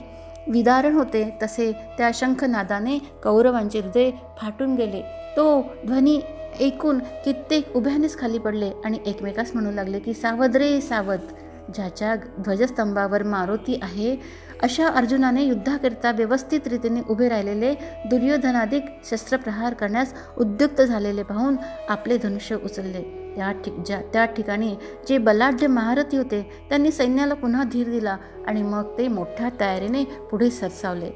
विदारण होते तसे त्या शंखनादाने कौरवांचे हृदय फाटून गेले. तो ध्वनी ऐकून कित्येक उभ्यानेच खाली पडले आणि एकमेकास म्हणू लागले की सावध रे सावध, ज्याच्या ध्वजस्तंभावर मारुती आहे अशा अर्जुनाने युद्धाकरिता व्यवस्थित रीतीने उभे राहिलेले दुर्योधनाधिक शस्त्रप्रहार करण्यास उद्युक्त झालेले पाहून आपले धनुष्य उचलले. त्या ठिकाणी जे बलाढ्य महारथी होते त्यांनी सैन्याला पुन्हा धीर दिला आणि मग ते मोठ्या तयारीने पुढे सरसावले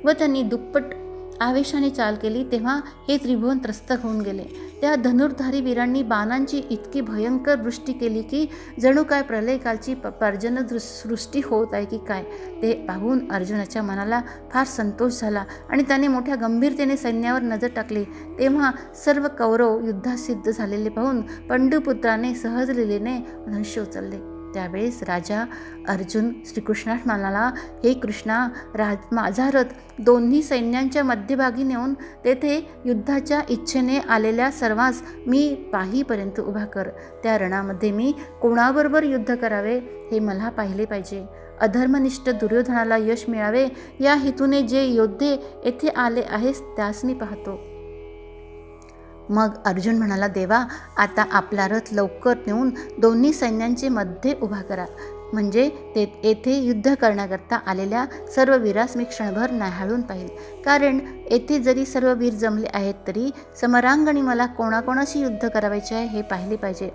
व त्यांनी दुप्पट आवेशाने चाल केली. तेव्हा हे त्रिभुवन त्रस्त होऊन गेले. त्या धनुर्धारी वीरांनी बाणांची इतकी भयंकर वृष्टी केली की जणू काय प्रलयकालची पर्जन्य सृष्टी होत आहे की काय. ते पाहून अर्जुनाच्या मनाला फार संतोष झाला आणि त्याने मोठ्या गंभीरतेने सैन्यावर नजर टाकली. तेव्हा सर्व कौरव युद्धासिद्ध झालेले पाहून पंडुपुत्राने सहजलीलेने धनुष्य उचलले. त्यावेळेस राजा अर्जुन श्रीकृष्णास म्हणाला, हे कृष्णा, माझा रथ दोन्ही सैन्यांच्या मध्यभागी नेऊन तेथे युद्धाच्या इच्छेने आलेल्या सर्वांस मी पाहीपर्यंत उभा कर. त्या रणामध्ये मी कोणाबरोबर युद्ध करावे हे मला पाहिले पाहिजे. अधर्मनिष्ठ दुर्योधनाला यश मिळावे या हेतूने जे योद्धे येथे आले आहेस त्यास मी पाहतो. मग अर्जुन म्हणाला, देवा, आता आपला रथ लवकर नेऊन दोन्ही सैन्यांचे मध्ये उभा करा, म्हणजे येथे युद्ध करण्याकरता आलेल्या सर्व वीरास मी क्षणभर न्याहाळून पाहिल. कारण येथे जरी सर्व वीर जमले आहेत तरी समरांगणी मला कोणाकोणाशी युद्ध करायचे आहे हे पाहिले पाहिजे.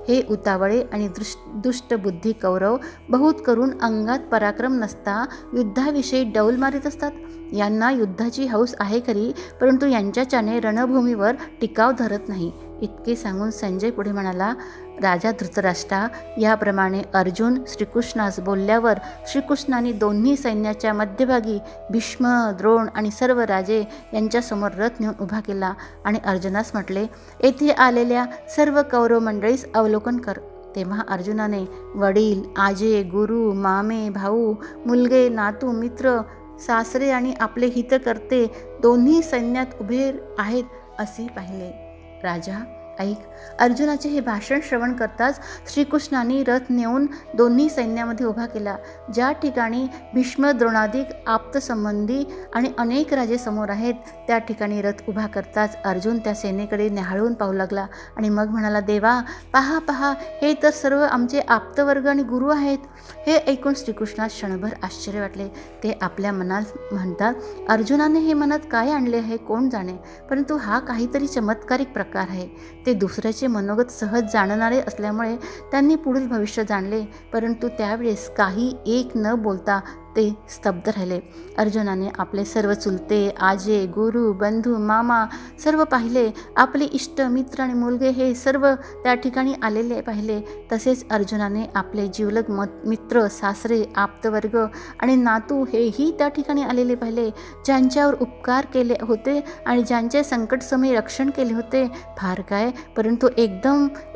हे उतावळे आणि दुष्ट बुद्धी कौरव बहुत करून अंगात पराक्रम नसता युद्धाविषयी डौल मारित असतात. यांना युद्धाची हौस आहे खरी, परंतु यांच्याच्याने रणभूमीवर टिकाव धरत नाही. इतके सांगून संजय पुढे म्हणाला, राजा धृतराष्ट्रा, याप्रमाणे अर्जुन श्रीकृष्णास बोलल्यावर श्रीकृष्णाने दोन्ही सैन्याच्या मध्यभागी भीष्म, द्रोण आणि सर्व राजे यांच्यासमोर रथ नेऊन उभा केला आणि अर्जुनास म्हटले, येथे आलेल्या सर्व कौरव मंडळीस अवलोकन कर. तेव्हा अर्जुनाने वडील, आजे, गुरु, मामे, भाऊ, मुलगे, नातू, मित्र, सासरे आणि आपले हितकर्ते दोन्ही सैन्यात उभे आहेत असे पाहिले. राजा ऐक. अर्जुनाचे हे भाषण श्रवण करताच श्रीकृष्णांनी रथ नेऊन दोन्ही सैन्यामध्ये उभा केला. ज्या ठिकाणी भीष्म, द्रोणादिक आप्तसंबंधी आणि अनेक राजे समोर आहेत त्या ठिकाणी रथ उभा करताच अर्जुन त्या सेनेकडे न्याहाळून पाहू लागला आणि मग म्हणाला, देवा पहा पहा, हे तर सर्व आमचे आप्तवर्ग आणि गुरु आहेत. हे ऐकून श्रीकृष्णास क्षणभर आश्चर्य वाटले. ते आपल्या मनात म्हणतात, अर्जुनाने हे मनात काय आणले आहे कोण जाणे, परंतु हा काहीतरी चमत्कारिक प्रकार आहे. ते दुसऱ्याचे मनोगत सहज जाणणारे असल्यामुळे त्यांनी पुढील भविष्य जाणले, परंतु त्यावेळेस काही एक न बोलता ते स्तब्ध राहिले. अर्जुनाने आपले सर्व चुलते, आजे, गुरु, बंधू, मामा सर्व पाहिले. आपले इष्ट, मित्र आणि मुलगे हे सर्व त्या ठिकाणी आलेले पाहिले. तसेच अर्जुनाने आपले जिवलग मित्र, सासरे, आप्तवर्ग आणि नातू हेही त्या ठिकाणी आलेले पाहिले. ज्यांच्यावर उपकार केले होते आणि ज्यांचे संकटसमयी रक्षण केले होते, फार काय, परंतु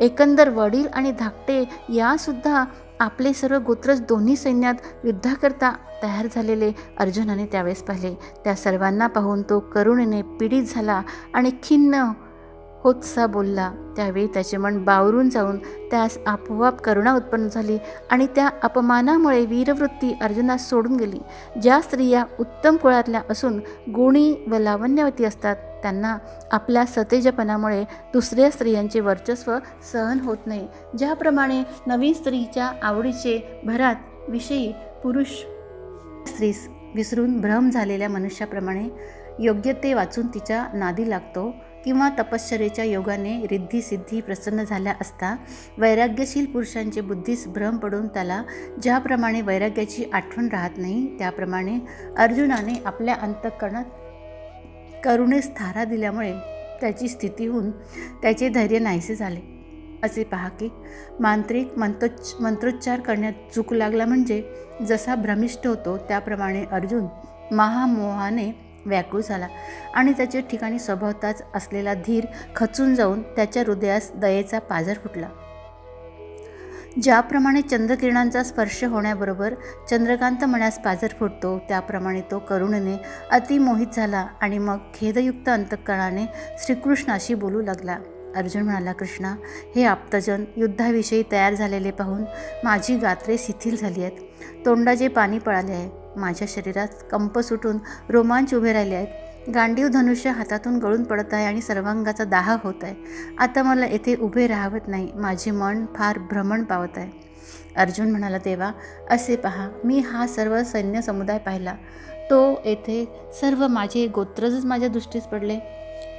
एकंदर वडील आणि धाकटे यासुद्धा आपले सर्व गोत्रज दोन्ही सैन्यात युद्धाकरता तयार झालेले अर्जुनाने त्यावेळेस पाहिले. त्या सर्वांना पाहून तो करुणेने पीडित झाला आणि खिन्न होतसा बोलला. त्यावेळी त्याचे मन बावरून जाऊन त्यास आपोआप करुणा उत्पन्न झाली आणि त्या अपमानामुळे वीरवृत्ती अर्जुनास सोडून गेली. ज्या स्त्रिया उत्तम कुळातल्या असून गुणी व लावण्यवती असतात त्यांना आपल्या सतेजपणामुळे दुसऱ्या स्त्रियांचे वर्चस्व सहन होत नाही. ज्याप्रमाणे नवीन स्त्रीच्या आवडीचे भरात विषयी पुरुष स्त्रीस विसरून भ्रम झालेल्या मनुष्याप्रमाणे योग्य ते वाचून तिच्या नादी लागतो, किंवा तपश्चर्येच्या योगाने रिद्धी सिद्धी प्रसन्न झाल्या असता वैराग्यशील पुरुषांचे बुद्धीस भ्रम पडून त्याला ज्याप्रमाणे वैराग्याची आठवण राहत नाही, त्याप्रमाणे अर्जुनाने आपल्या अंतःकरणात करुणेस थारा दिल्यामुळे त्याची स्थिती होऊन त्याचे धैर्य नाहीसे झाले. असे पहा की मांत्रिक मंत्रोच्चार करण्यात चूक लागला म्हणजे जसा भ्रमिष्ठ होतो त्याप्रमाणे अर्जुन महामोहाने व्याकुळ झाला आणि त्याच्या ठिकाणी स्वभावताच असलेला धीर खचून जाऊन त्याच्या हृदयास दयेचा पाझर फुटला. ज्याप्रमाणे चंद्रकिरणांचा स्पर्श होण्याबरोबर चंद्रकांत मण्यास पाझर फुटतो, त्याप्रमाणे तो करुणेने अतिमोहित झाला आणि मग खेदयुक्त अंतःकरणाने श्रीकृष्णाशी बोलू लागला. अर्जुन म्हणाला, कृष्णा, हे आप्तजन युद्धाविषयी तयार झालेले पाहून माझी गात्रे शिथिल झाली आहेत, तोंडाचे पाणी पळाले आहे, माझ्या शरीरात कंप सुटून रोमांच उभे राहिले आहेत, गांडीव धनुष्य हातातून गळून पडत आहे आणि सर्वांगाचा दाह होत आहे. आता मला येथे उभे राहावत नाही, माझे मन फार भ्रमण पावत आहे. अर्जुन म्हणाला, देवा असे पहा, मी हा सर्व सैन्य समुदाय पाहिला, तो येथे सर्व माझे गोत्रजच माझ्या दृष्टीस पडले.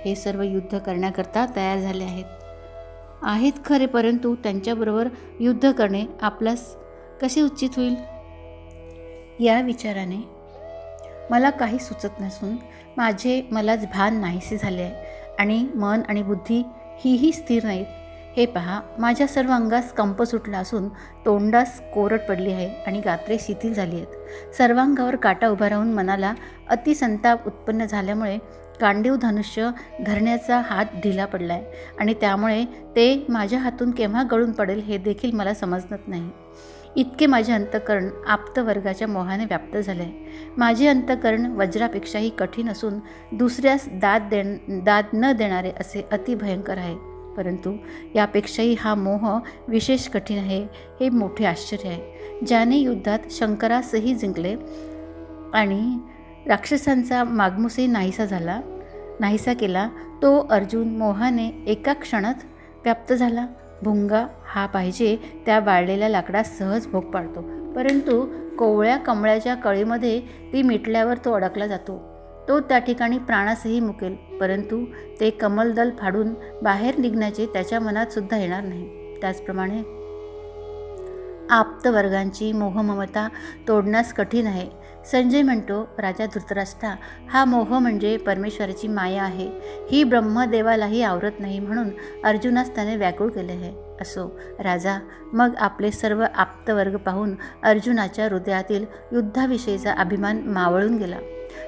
हे सर्व युद्ध करण्याकरता तयार झाले आहेत खरे, परंतु त्यांच्याबरोबर युद्ध करणे आपल्यास कसे उचित होईल या विचाराने मला काही सुचत नसून मलाच भान नाहीसे झाले आहे आणि मन आणि बुद्धी हीही स्थिर नाहीत. हे पहा, माझ्या सर्व अंगास कंप सुटला असून तोंडास कोरड पडली आहे आणि गात्रे शिथिल झाली आहेत. सर्वांगावर काटा उभा राहून मनाला अतिसंताप उत्पन्न झाल्यामुळे गांडीव धनुष्य धरण्याचा हात ढिला पडला आहे आणि त्यामुळे ते माझ्या हातून केव्हा गळून पडेल हे देखील मला समजत नाही. इतके माझे अंतःकरण आप्तवर्गाच्या मोहाने व्याप्त झाले आहे. माझे अंतःकरण वज्रापेक्षाही कठीण असून दुसऱ्यास दाद न देणारे असे अतिभयंकर आहे, परंतु यापेक्षाही हा मोह विशेष कठीण आहे. हे मोठे आश्चर्य आहे. ज्याने युद्धात शंकरासही जिंकले आणि राक्षसांचा मागमूसही नाहीसा केला, तो अर्जुन मोहाने एका क्षणात व्याप्त झाला. भुंगा हा पाहिजे त्या वाळलेल्या लाकडात सहज भोग पाडतो, परंतु कोवळ्या कमळाच्या कळीमध्ये ती मिटल्यावर तो अडकला जातो. तो त्या ठिकाणी प्राणासही मुकेल, परंतु ते कमलदल फाडून बाहेर निघण्याचे त्याच्या मनात सुद्धा येणार नाही. त्याचप्रमाणे आप्तवर्गांची मोहममता तोडण्यास कठीण आहे. संजय म्हणतो, राजा धृतराष्ट्रा, हा मोह म्हणजे परमेश्वराची माया आहे. ही ब्रह्मदेवालाही आवरत नाही, म्हणून अर्जुनास त्याने व्याकुळ केले आहे. असो राजा, मग आपले सर्व आप्तवर्ग पाहून अर्जुनाच्या हृदयातील युद्धाविषयीचा अभिमान मावळून गेला.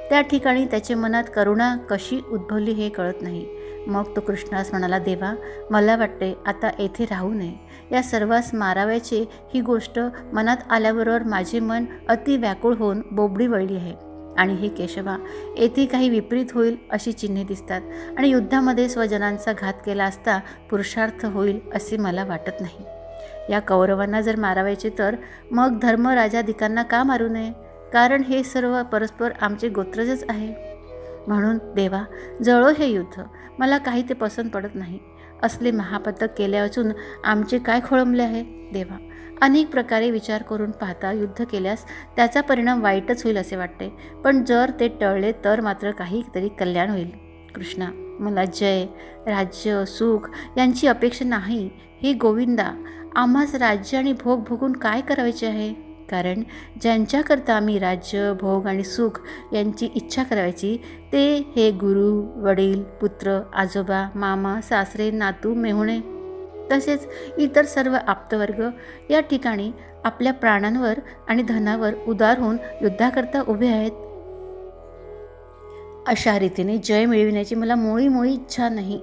त्या ठिकाणी त्याच्या मनात करुणा कशी उद्भवली हे कळत नाही. मग तो कृष्णास म्हणाला, देवा, मला वाटते आता येथे राहू नये. या सर्वांस मारावयाचे ही गोष्ट मनात आल्याबरोबर माझे मन अति व्याकुळ होऊन बोबडी वळली आहे. आणि हे केशवा, येथे काही विपरीत होईल अशी चिन्हे दिसतात आणि युद्धामध्ये स्वजनांचा घात केला असता पुरुषार्थ होईल असे मला वाटत नाही. या कौरवांना जर मारावायचे तर मग धर्मराजाधिकांना का मारू नये? कारण हे सर्व परस्पर आमचे गोत्रजच आहे. म्हणून देवा, जळो हे युद्ध. मला काही ते पसंत पडत नाही. असले महापतक केले असून आमचे काय खोळंबले आहे? देवा, अनेक प्रकारे विचार करून पाहता युद्ध केल्यास त्याचा परिणाम वाईटच होईल असे वाटते. पण जर ते टळले तर मात्र काहीतरी कल्याण होईल. कृष्णा, मला जय, राज्य, सुख यांची अपेक्षा नाही. हे गोविंदा, आम्हास राज्य आणि भोग भोगून काय करायचे आहे? कारण ज्यांच्याकरता आम्ही राज्य, भोग आणि सुख यांची इच्छा करायची ते हे गुरु, वडील, पुत्र, आजोबा, मामा, सासरे, नातू, मेहुणे तसेच इतर सर्व आप्तवर्ग या ठिकाणी आपल्या प्राणांवर आणि धनावर उदार होऊन युद्धाकरता उभे आहेत. अशा रीतीने जय मिळविण्याची मला मुळी इच्छा नाही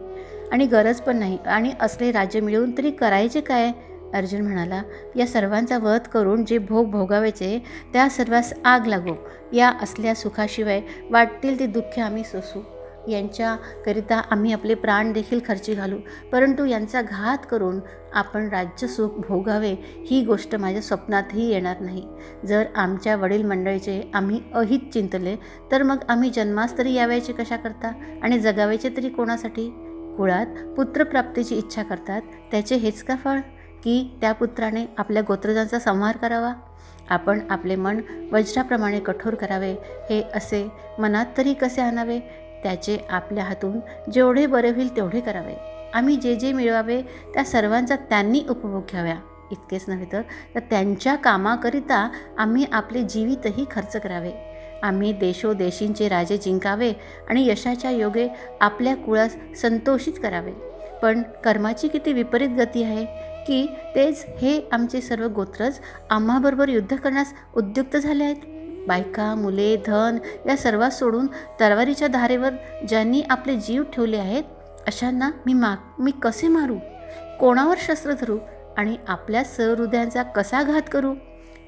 आणि गरज पण नाही. आणि असले राज्य मिळवून तरी करायचे काय? अर्जुन म्हणाला, या सर्वांचा वध करून जे भोग भोगावायचे त्या सर्वांस आग लागो. या असल्या सुखाशिवाय वाटतील ती दुःखे आम्ही सोसू. यांच्याकरिता आम्ही आपले प्राण देखील खर्ची घालू. परंतु यांचा घात करून आपण राज्यसुख भोगावे ही गोष्ट माझ्या स्वप्नातही येणार नाही. जर आमच्या वडील मंडळीचे आम्ही अहित चिंतले तर मग आम्ही जन्मास तरी यावायचे कशा करता आणि जगावायचे तरी कोणासाठी? कुळात पुत्रप्राप्तीची इच्छा करतात, त्याचे हेच का फळ की त्या पुत्राने आपल्या गोत्रजांचा संहार करावा? आपण आपले मन वज्राप्रमाणे कठोर करावे हे असे मनात तरी कसे आणावे? त्याचे आपल्या हातून जेवढे बरे होईल तेवढे करावे. आम्ही जे जे मिळवावे त्या सर्वांचा त्यांनी उपभोग घ्यावा. इतकेच नव्हे तर त्यांच्या कामाकरिता आम्ही आपले जीवितही खर्च करावे. आम्ही देशोदेशींचे राजे जिंकावे आणि यशाच्या योगे आपल्या कुळास संतोषित करावे. पण कर्माची किती विपरीत गती आहे की तेच हे आमचे सर्व गोत्रज आम्हाबरोबर युद्ध करण्यास उद्युक्त झाले आहेत. बायका, मुले, धन या सर्वात सोडून तलवारीच्या धारेवर ज्यांनी आपले जीव ठेवले आहेत अशांना मी कसे मारू? कोणावर शस्त्र धरू आणि आपल्या सहृदयांचा कसा घात करू?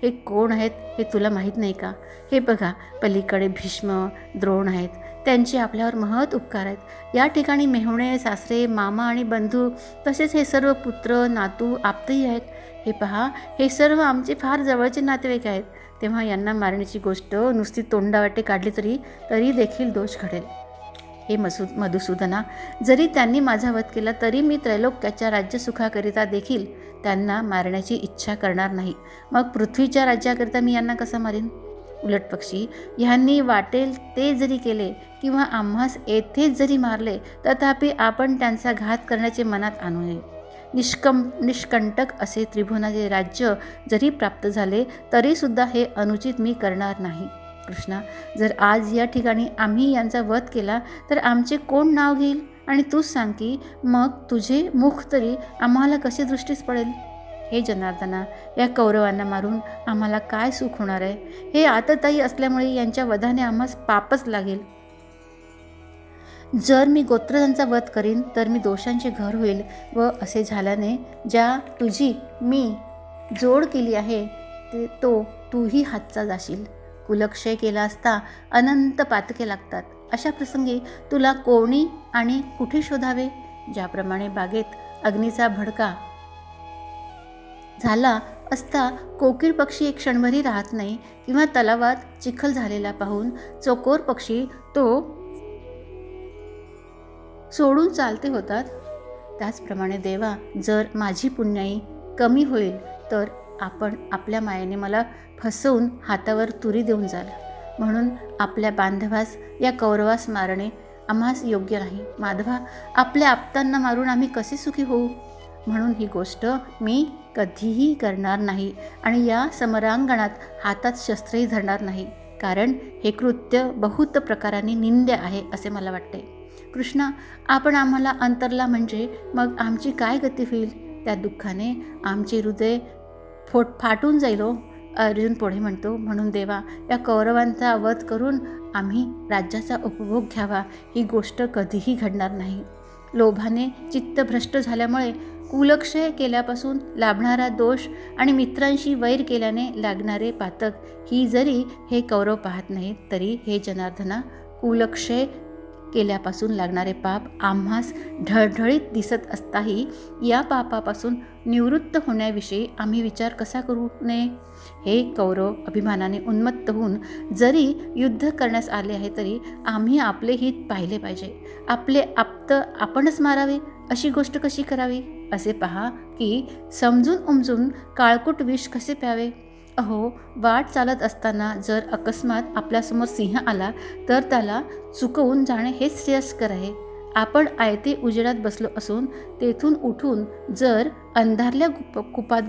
हे कोण आहेत हे तुला माहीत नाही का? हे बघा, पलीकडे भीष्म, द्रोण आहेत. त्यांचे आपल्यावर महत् उपकार आहेत. या ठिकाणी मेहुणे, सासरे, मामा आणि बंधू तसेच हे सर्व पुत्र, नातू, आप्तही आहेत. हे पहा, हे सर्व आमचे फार जवळचे नातेवाईक आहेत. तेव्हा यांना मारण्याची गोष्ट नुसती तोंडावाटे काढली तरी देखील दोष घडेल. हे मधुसूदना, जरी त्यांनी माझा वध केला तरी मी त्रैलोक्याच्या राज्यसुखाकरिता देखील त्यांना मारण्याची इच्छा करणार नाही. मग पृथ्वीच्या राज्याकरिता मी यांना कसा मारीन? उलटपक्षी ह्यांनी वाटेल ते जरी केले किंवा आम्हास येथेच जरी मारले तथापि आपण त्यांचा घात करण्याचे मनात आणू नये. निष्कंटक असे त्रिभुवनाचे राज्य जरी प्राप्त झाले तरीसुद्धा हे अनुचित मी करणार नाही. कृष्णा, जर आज या ठिकाणी आम्ही यांचा वध केला तर आमचे कोण नाव घेईल? आणि तूच सांग की मग तुझे मुख तरी आम्हाला कसे दृष्टीस पडेल? हे जनार्दना, या कौरवांना मारून आम्हाला काय सुख होणार आहे? हे आततायी असल्यामुळे यांच्या वधाने आम्हास पापच लागेल. जर मी गोत्रजांचा वध करीन तर मी दोषांचे घर होईल व असे झाल्याने ज्या तुझी मी जोड केली आहे तो तूही हातचा जाशील. कुलक्षय केला असता अनंत पातके लागतात. अशा प्रसंगी तुला कोणी आणि कुठे शोधावे? ज्याप्रमाणे बागेत अग्नीचा भडका झाला असता कोकिळ पक्षी एक क्षणभरही राहत नाही किंवा तलावात चिखल झालेला पाहून चोकोर पक्षी तो सोडून चालते होतात, त्याचप्रमाणे देवा, जर माझी पुण्याई कमी होईल तर आपण आपल्या मायेने मला फसवून हातावर तुरी देऊन जाल. म्हणून आपल्या बांधवास या कौरवास मारणे आम्हास योग्य नाही. माधवा, आपल्या आप्तांना मारून आम्ही कसे सुखी होऊ? म्हणून ही गोष्ट मी कधीही करणार नाही आणि या समरांगणात हातात शस्त्रही धरणार नाही. कारण हे कृत्य बहुत प्रकाराने निंद्य आहे असे मला वाटते. कृष्णा, आपण आम्हाला अंतरला म्हणजे मग आमची काय गती होईल? त्या दुःखाने आमचे हृदय फाटून जाईल. अर्जुन पुढे म्हणतो, म्हणून देवा, या कौरवांचा वध करून आम्ही राज्याचा उपभोग घ्यावा ही गोष्ट कधीही घडणार नाही. लोभाने चित्तभ्रष्ट झाल्यामुळे, कुलक्षय केल्यापासून लाभणारा दोष आणि मित्रांशी वैर केल्याने लागणारे पातक ही जरी हे कौरव पाहत नाहीत, तरी हे जनार्दना, कुलक्षय केल्यापासून लागणारे पाप आम्हास ढळढळीत दिसत असताही या पापापासून निवृत्त होण्याविषयी आम्ही विचार कसा करू नये. हे कौरव अभिमानाने उन्मत्त होऊन जरी युद्ध करण्यास आले आहे, तरी आम्ही आपले हित पाहिले पाहिजे. आपले आप्त आपणच मारावे अशी गोष्ट कशी करावी. असे पहा की समजून उमजून काळकूट विष कसे प्यावे. अहो, वाट चालत असताना जर अकस्मात आपल्यासमोर सिंह आला तर त्याला चुकवून जाणे हेच श्रेयस्कर आहे. आपण आयते उजेडात बसलो असून तेथून उठून जर अंधारल्या कुपात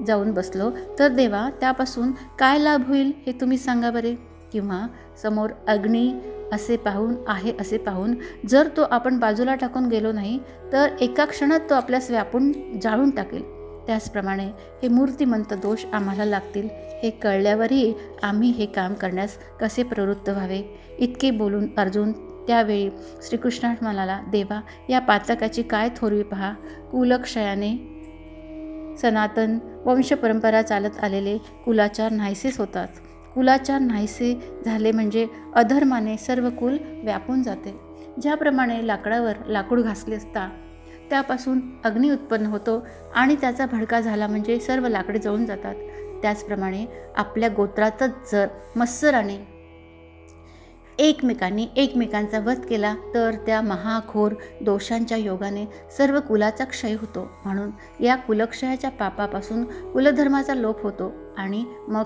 जाऊन बसलो तर देवा, त्यापासून काय लाभ होईल हे तुम्ही सांगा बरे. किंवा समोर अग्नी असे पाहून जर तो आपण बाजूला टाकून गेलो नाही तर एका क्षणात तो आपल्यास व्यापून जाळून टाकेल. त्याचप्रमाणे हे मूर्तिमंत दोष आम्हाला लागतील हे कळल्यावरही आम्ही हे काम करण्यास कसे प्रवृत्त व्हावे. इतके बोलून अर्जुन त्यावेळी श्रीकृष्णास म्हणाला, देवा, या पातकाची काय थोरवी पहा. कुलक्षयाने सनातन वंशपरंपरा चालत आलेले कुलाचार नाहीसेच होतात. कुलाचार नाहीसे झाले म्हणजे अधर्माने सर्व कुल व्यापून जाते. ज्याप्रमाणे लाकडावर लाकूड घासले असता त्यापासून अग्नी उत्पन्न होतो आणि त्याचा भडका झाला म्हणजे सर्व लाकडे जळून जातात, त्याचप्रमाणे आपल्या गोत्रातच जर मत्सराने एकमेकांनी एकमेकांचा वध केला तर त्या महाघोर दोषांच्या योगाने सर्व कुलाचा क्षय होतो. म्हणून या कुलक्षयाच्या पापापासून कुलधर्माचा लोप होतो आणि मग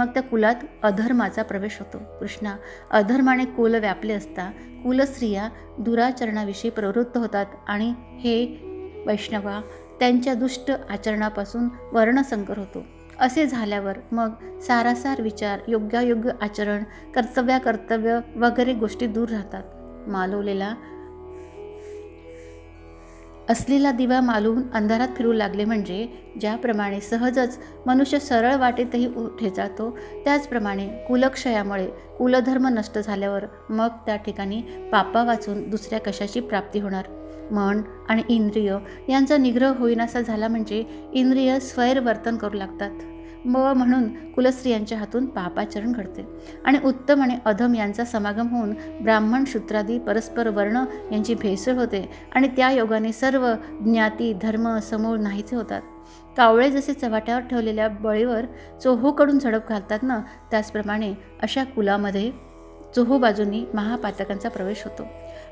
त्या कुलात अधर्माचा प्रवेश होतो. कृष्णा, अधर्माने कुल व्यापले असता कुलस्त्रिया दुराचरणाविषयी प्रवृत्त होतात आणि हे वैष्णवा, त्यांच्या दुष्ट आचरणापासून वर्णसंकर होतो. असे झाल्यावर मग सारासार विचार, योग्यायोग्य आचरण, कर्तव्य वगैरे गोष्टी दूर राहतात. मालवलेला असलेला दिवा मालवून अंधारात फिरू लागले म्हणजे ज्याप्रमाणे सहजच मनुष्य सरळ वाटेतही ठेचाळतो, त्याचप्रमाणे कुलक्षयामुळे कुलधर्म नष्ट झाल्यावर मग त्या ठिकाणी पापा वाचून दुसऱ्या कशाची प्राप्ती होणार. मन आणि इंद्रिय यांचा निग्रह होईनासा झाला म्हणजे इंद्रिय स्वैरवर्तन करू लागतात. म्हणून कुलस्त्रियांच्या हातून पापाचरण घडते आणि उत्तम आणि अधम यांचा समागम होऊन ब्राह्मण शूद्रादी परस्पर वर्ण यांची भेसळ होते आणि त्या योगाने सर्व ज्ञाती धर्म समूळ नाहीचे होतात. कावळे जसे चव्हाट्यावर ठेवलेल्या बळीवर चोहोकडून झडप घालतात ना, त्याचप्रमाणे अशा कुलामध्ये चोहो बाजूंनी महापातकांचा प्रवेश होतो.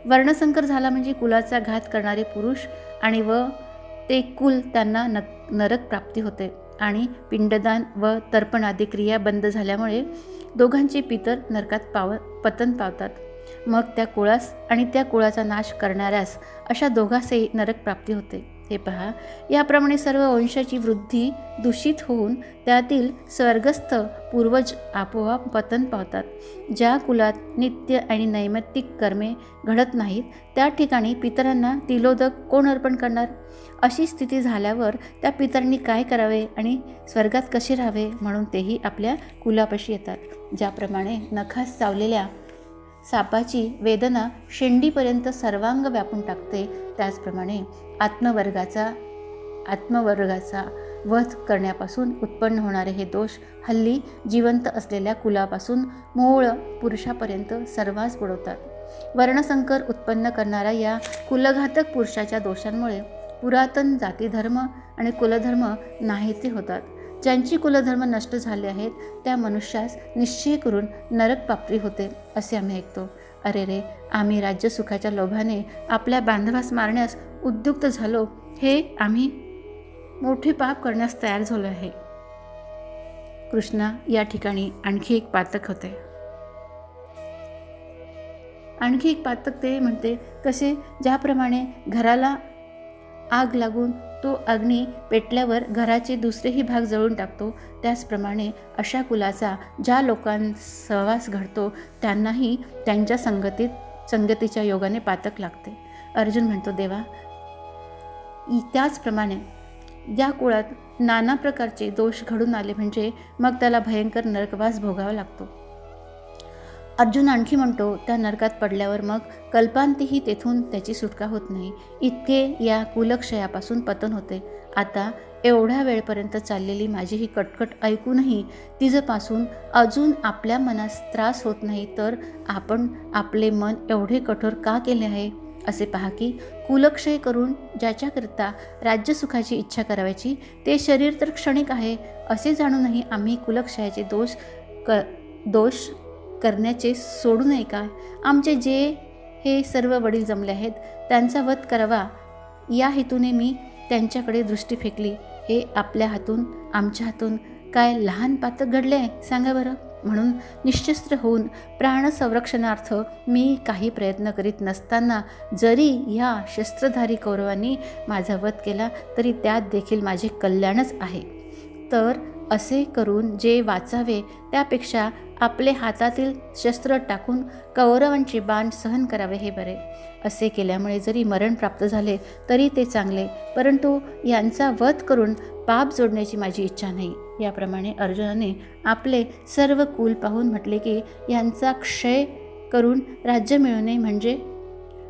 वर्णसंकर झाला म्हणजे कुलाचा घात करणारे पुरुष आणि ते कुल त्यांना नरक प्राप्ती होते आणि पिंडदान व तर्पणादी क्रिया बंद झाल्यामुळे दोघांचे पितर नरकात पतन पावतात. मग त्या कुळास आणि त्या कुळाचा नाश करणाऱ्यास अशा दोघांसही नरक प्राप्ती होते. हे पहा, याप्रमाणे सर्व वंशाची वृद्धी दूषित होऊन त्यातील स्वर्गस्थ पूर्वज आपोआप पतन पावतात. ज्या कुलात नित्य आणि नैमित्तिक कर्मे घडत नाहीत त्या ठिकाणी पितरांना तिलोदक कोण अर्पण करणार. अशी स्थिती झाल्यावर त्या पितरांनी काय करावे आणि स्वर्गात कसे राहावे म्हणून तेही आपल्या कुलापाशी येतात. ज्याप्रमाणे नखास चावलेल्या सापाची वेदना शेंडीपर्यंत सर्वांग व्यापून टाकते, त्याचप्रमाणे आत्मवर्गाचा वध करण्यापासून उत्पन्न होणारे हे दोष हल्ली जिवंत असलेल्या कुलापासून मूळ पुरुषापर्यंत सर्वांस बुडवतात. वर्णसंकर उत्पन्न करणाऱ्या या कुलघातक पुरुषाच्या दोषांमुळे पुरातन जातीधर्म आणि कुलधर्म नाहीसे होतात. ज्यांची कुलधर्म नष्ट झाले आहेत त्या मनुष्यास निश्चय करून नरक प्राप्ती होते असे आम्ही ऐकतो. अरे रे, आम्ही राज्यसुखाच्या लोभाने आपल्या बांधवास मारण्यास उद्युक्त झालो. हे आम्ही मोठे पाप करण्यास तयार झालो आहे. कृष्णा, या ठिकाणी आणखी एक पातक होते. आणखी एक पातक ते म्हणते कसे, ज्याप्रमाणे घराला आग लागून तो अग्नी पेटल्यावर घराचे दुसरेही भाग जळून टाकतो, त्याचप्रमाणे अशा कुलाचा ज्या लोकांसहवास घडतो त्यांनाही त्यांच्या संगतीच्या योगाने पातक लागते. अर्जुन म्हणतो, देवा, त्याचप्रमाणे या कुळात नाना प्रकारचे दोष घडून आले म्हणजे मग त्याला भयंकर नरकवास भोगावा लागतो. अर्जुन आणखी म्हणतो, त्या नरकात पडल्यावर मग कल्पांतीही तेथून त्याची सुटका होत नाही, इतके या कुलक्षयापासून पतन होते. आता एवढ्या वेळपर्यंत चाललेली माझी ही कटकट ऐकूनही तिजपासून अजून आपल्या मनास त्रास होत नाही, तर आपण आपले मन एवढे कठोर का केले आहे? असे पहा की कुलक्षय करून ज्याच्याकरिता राज्यसुखाची इच्छा करायची ते शरीर तर क्षणिक आहे, असे जाणूनही आम्ही कुलक्षयाचे दोष करण्याचे सोडू नये का? आमचे जे हे सर्व वडील जमले आहेत त्यांचा वध करावा या हेतूने मी त्यांच्याकडे दृष्टी फेकली. हे आपल्या हातून, आमच्या हातून काय लहान पातक घडले आहे सांगा बरं? म्हणून निशस्त्र होऊन प्राणसंरक्षणार्थ मी काही प्रयत्न करीत नसताना जरी ह्या शस्त्रधारी कौरवांनी माझा वध केला तरी त्यात देखील माझे कल्याणच आहे. तर असे करून जे वाचावे त्यापेक्षा आपले हातातील शस्त्र टाकून कौरवांचे बाण सहन करावे हे बरे. असे केल्यामुळे जरी मरण प्राप्त झाले तरी ते चांगले, परंतु यांचा वध करून पाप जोडण्याची माझी इच्छा नाही. याप्रमाणे अर्जुनाने आपले सर्व कुल पाहून म्हटले की यांचा क्षय करून राज्य मिळवणे म्हणजे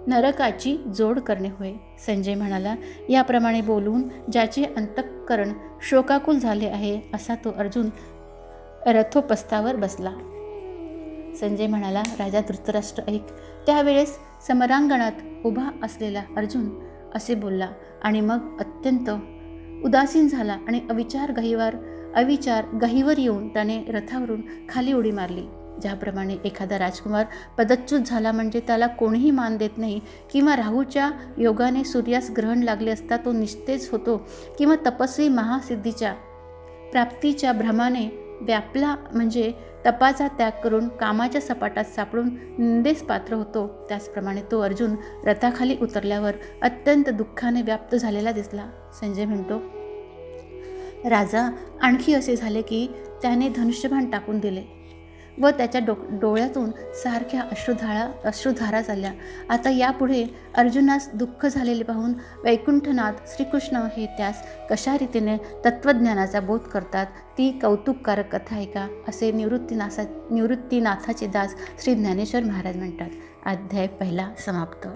नरकाची जोड करणे होय. संजय म्हणाला, याप्रमाणे बोलून ज्याचे अंतःकरण शोकाकुल झाले आहे असा तो अर्जुन रथोपस्थावर बसला. संजय म्हणाला, राजा धृतराष्ट्र ऐक. त्यावेळेस समरांगणात उभा असलेला अर्जुन असे बोलला आणि मग अत्यंत उदासीन झाला आणि अविचार गहिवर येऊन त्याने रथावरून खाली उडी मारली. ज्याप्रमाणे एखादा राजकुमार पदच्युत झाला म्हणजे त्याला कोणीही मान देत नाही, किंवा राहूच्या योगाने सूर्यास ग्रहण लागले असता तो निस्तेज होतो, किंवा तपस्वी महासिद्धीच्या प्राप्तीच्या भ्रमाने व्यापला म्हणजे तपाचा त्याग करून कामाच्या सपाटात सापडून निंदेस पात्र होतो, त्याचप्रमाणे तो अर्जुन रथाखाली उतरल्यावर अत्यंत दुःखाने व्याप्त झालेला दिसला. संजय म्हणतो, राजा आणखी असे झाले की त्याने धनुष्यबाण टाकून दिले व त्याच्या डोळ्यातून सारख्या अश्रुधारा चालल्या. आता यापुढे अर्जुनास दुःख झालेले पाहून वैकुंठनाथ श्रीकृष्ण हे त्यास कशा रीतीने तत्त्वज्ञानाचा बोध करतात ती कौतुककारक कथा आहे का, असे निवृत्तीनाथाचे दास श्री ज्ञानेश्वर महाराज म्हणतात. अध्याय 1 समाप्त.